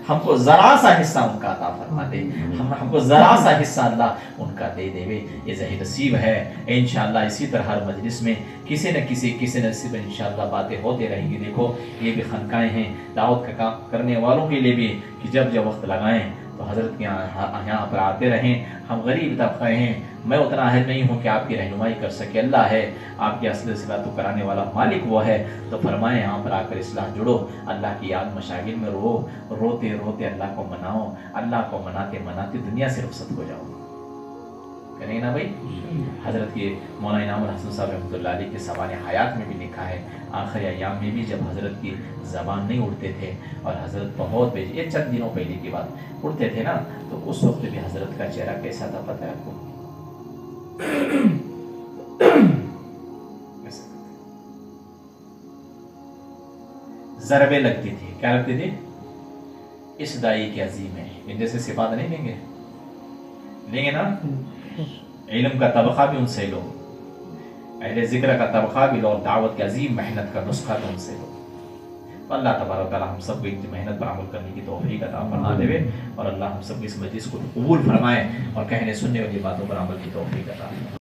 ہم کو ذرا سا حصہ ان کا عطا فرما دے، ہم کو ذرا سا حصہ اللہ ان کا دے دے، یہ ظاہر نصیب ہے انشاءاللہ۔ اسی طرح ہر مجلس میں کسی نہ کسی میں انشاءاللہ باتیں ہوتے رہیں گی۔ دیکھو یہ بھی خانقاہیں ہیں دعوت کا کام کرنے والوں کے لیے بھی کہ جب جب وقت لگائیں تو حضرت کے یہاں پر آتے رہیں۔ ہم غریب طبقہ ہیں، میں اتنا اہل نہیں ہوں کہ آپ کی رہنمائی کر سکے، اللہ ہے آپ کی اصل اصلاح تو کرانے والا مالک وہ ہے۔ تو فرمائیں یہاں پر آ کر اصلاح جڑو، اللہ کی یاد مشاغل میں روتے روتے اللہ کو مناؤ، اللہ کو مناتے مناتے دنیا سے رخصت ہو جاؤ، کریں گے نا بھائی؟ حضرت کے مولانا انعام الحسن صاحب رحمۃ اللہ علیہ کے سوانح حیات میں بھی لکھا ہے آخری ایام میں بھی جب حضرت کی زبان نہیں اڑتے تھے اور حضرت بہت یہ چند دنوں پہلے کی بات اڑتے تھے نا، تو اس وقت بھی حضرت کا چہرہ کیسا تھا پتہ ہے آپ کو؟ ضربیں لگتی تھی، کیا لگتی تھی؟ اس دائی کی عظیم ہے، ان جیسے صفات نہیں لیں گے نا؟ علم کا طبقہ بھی ان سے لو، اہل ذکر کا طبقہ بھی لو، دعوت کی عظیم محنت کا نسخہ بھی ان سے لو۔ اللہ تبارک و تعالی ہم سب کو ان کی محنت پر عمل کرنے کی توفیق عطا فرما دے، اور اللہ ہم سب کو اس مجلس کو قبول فرمائے اور کہنے سننے والی باتوں پر عمل کی توفیق عطا فرمائے۔